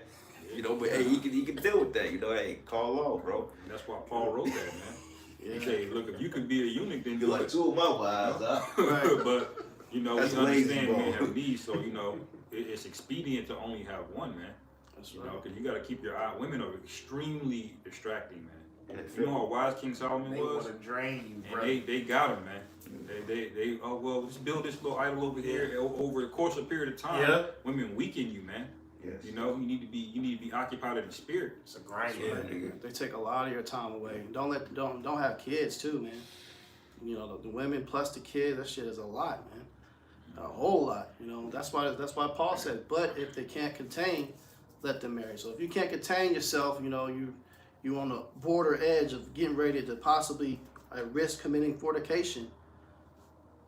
You know, but hey, he can deal with that. You know, hey, call off, bro. And that's why Paul wrote that, man. He said, look, if you can be a eunuch, then You're do like it. 2 of my wives, huh? Right. But, you know, That's we understand lazy, bro. men have needs, so, you know, it's expedient to only have one, man. That's You right. know, because you got to keep your eye. Women are extremely distracting, man. And You know how wise King Solomon They was? want to drain you, bro. And they got him, man. They oh, well, let's build this little idol over here. Over the course of a period of time, Yeah. women weaken you, man. Yes. You know, you need to be occupied in the spirit. It's a grind. Yeah, man. nigga. They take a lot of your time away. Don't have kids too, man. You know, the women plus the kids, that shit is a lot, man. A whole lot. You know, that's why Paul said, but if they can't contain, let them marry. So if you can't contain yourself, you know, you on the border edge of getting ready to possibly risk committing fornication,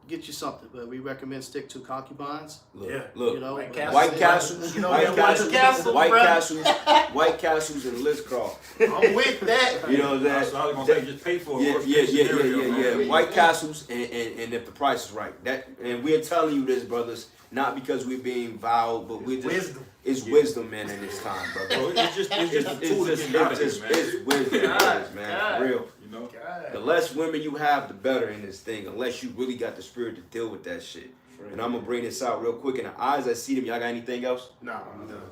get you something. But we recommend stick to concubines. Look, Yeah. look. You know, White White Castles, You know, White that Castles, White Castle, White bruh. Castles, White Castles, and Liz Croft. I'm with that. You know what I'm saying? So I was gonna say, just pay for a Yeah, worst yeah, case yeah, scenario, yeah, man. yeah. White Castles, and if the price is right, that, and we're telling you this, brothers, not because we're being vowed, but we're just Wisdom. it's wisdom, man, in this time, brother. So it's just a tool to get out of here, man. It's wisdom, brothers, man, God. for real. You know, God. The less women you have, the better in this thing, unless you really got the spirit to deal with that shit. And I'm gonna bring this out real quick. In the eyes I see them, y'all got anything else? Nah,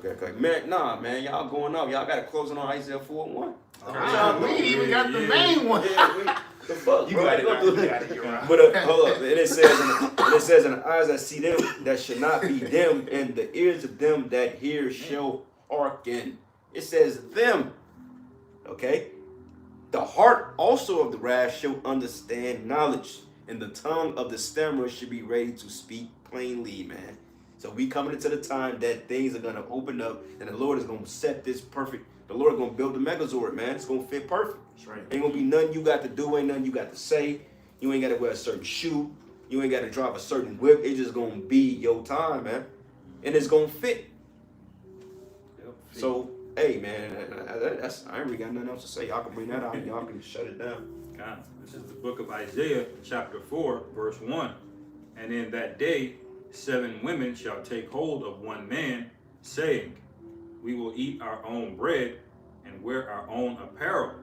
Okay. Man, nah, man, y'all going up. Y'all got to close on Isaiah 4:1. nah. We ain't even got the Yeah. main one. Yeah, the fuck, You bro? got it, Don't you do got that. it, you're right. But hold up, and it says in the eyes I see them that should not be them, and the ears of them that hear shall hearken. It says them. Okay. The heart also of the wrath shall understand knowledge, and the tongue of the stammerer should be ready to speak plainly, man. So we coming into the time that things are gonna open up, and the Lord is gonna set this perfect. The Lord is gonna build the Megazord, man. It's gonna fit perfect. That's right. Ain't gonna be nothing you got to do, ain't nothing you got to say. You ain't gotta wear a certain shoe. You ain't gotta drive a certain whip. It's just gonna be your time, man. And it's gonna fit. So, hey, man, I ain't really got nothing else to say. Y'all can bring that out and y'all can shut it down. God, this is the book of Isaiah, chapter 4, verse 1. And in that day, 7 women shall take hold of one man, saying, we will eat our own bread and wear our own apparel.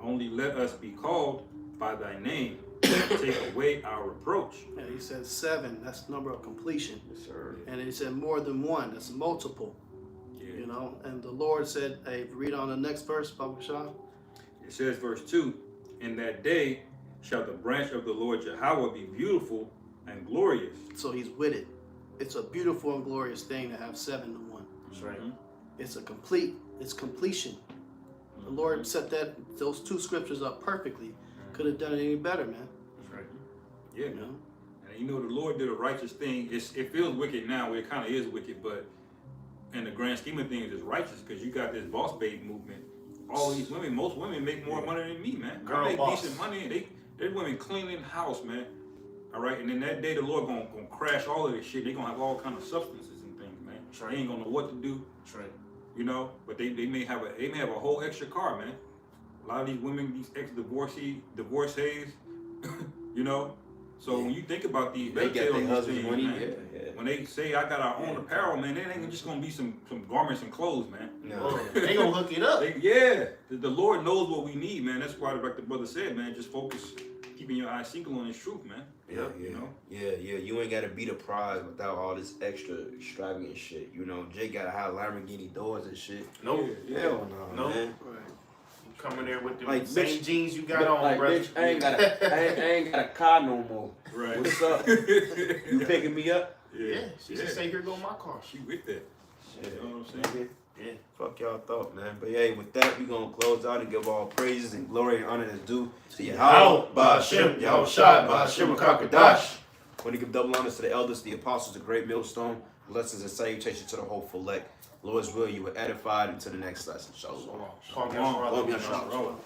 Only let us be called by thy name, and take away our reproach. And he said 7, that's the number of completion. Yes, sir. And he said more than one, that's multiple. Yeah, You know, and the Lord said, hey, read on the next verse, Papa Sean. It says, verse 2, in that day shall the branch of the Lord Yahweh be beautiful and glorious. So he's with it. It's a beautiful and glorious thing to have 7 to 1. That's right. It's completion. The Lord set those two scriptures up perfectly. Could have done it any better, man. That's right. Yeah, You know? and you know the Lord did a righteous thing. It feels wicked now, it kind of is wicked, but in the grand scheme of things, it's righteous because you got this boss babe movement. All these women, most women make more money than me, man. Girl I make boss. decent money. They women cleaning the house, man. All right, and then that day the Lord gonna crash all of this shit. They gonna have all kind of substances and things, man. That's right. They ain't gonna know what to do. That's right. You know, but they may have a whole extra car, man. A lot of these women, these ex-divorcees, you know. So when you think about these, They get their husband's money. man, Yeah. when they say I got our own apparel, man, it ain't just gonna be some garments and clothes, man. No. They gonna hook it up. The Lord knows what we need, man. That's why, like the brother said, man, just focus, keeping your eyes single on His truth, man. Yeah. You know? Yeah. You ain't gotta be the prize without all this extra extravagant shit. You know, Jay gotta have Lamborghini doors and shit. Nope. Yeah. Hell no, Nope. man. Right. Coming there with the Like, same bitch, jeans you got on, bro. bitch, I ain't got a car no more. Right. What's up? You picking me up? Yeah. She should say, "Here go my car." She with that. Shit. You know what I'm saying? Yeah. Fuck y'all thought, man. But hey, with that, we gonna close out and give all praises and glory and honor that's due to Yahweh, Ba'Shem, Yahushua, Ba'Shem, Kakadash. Want to give double honors to the elders, the apostles, the great millstone, blessings and salutations to the hopeful elect. Lord's will, you were edified into the next lesson. Shalom. Shalom. Shalom.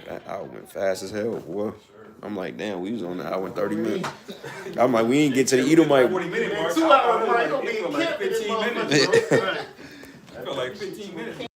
That hour went fast as hell, boy. I'm like, damn, we was on the hour and 30 minutes. I'm like, we ain't get to the Edomite. 40-minute mark. 2 hours, man. Gonna be It felt like kept in this 15 minutes. motherfucker, bro. Right. I felt like 15 minutes.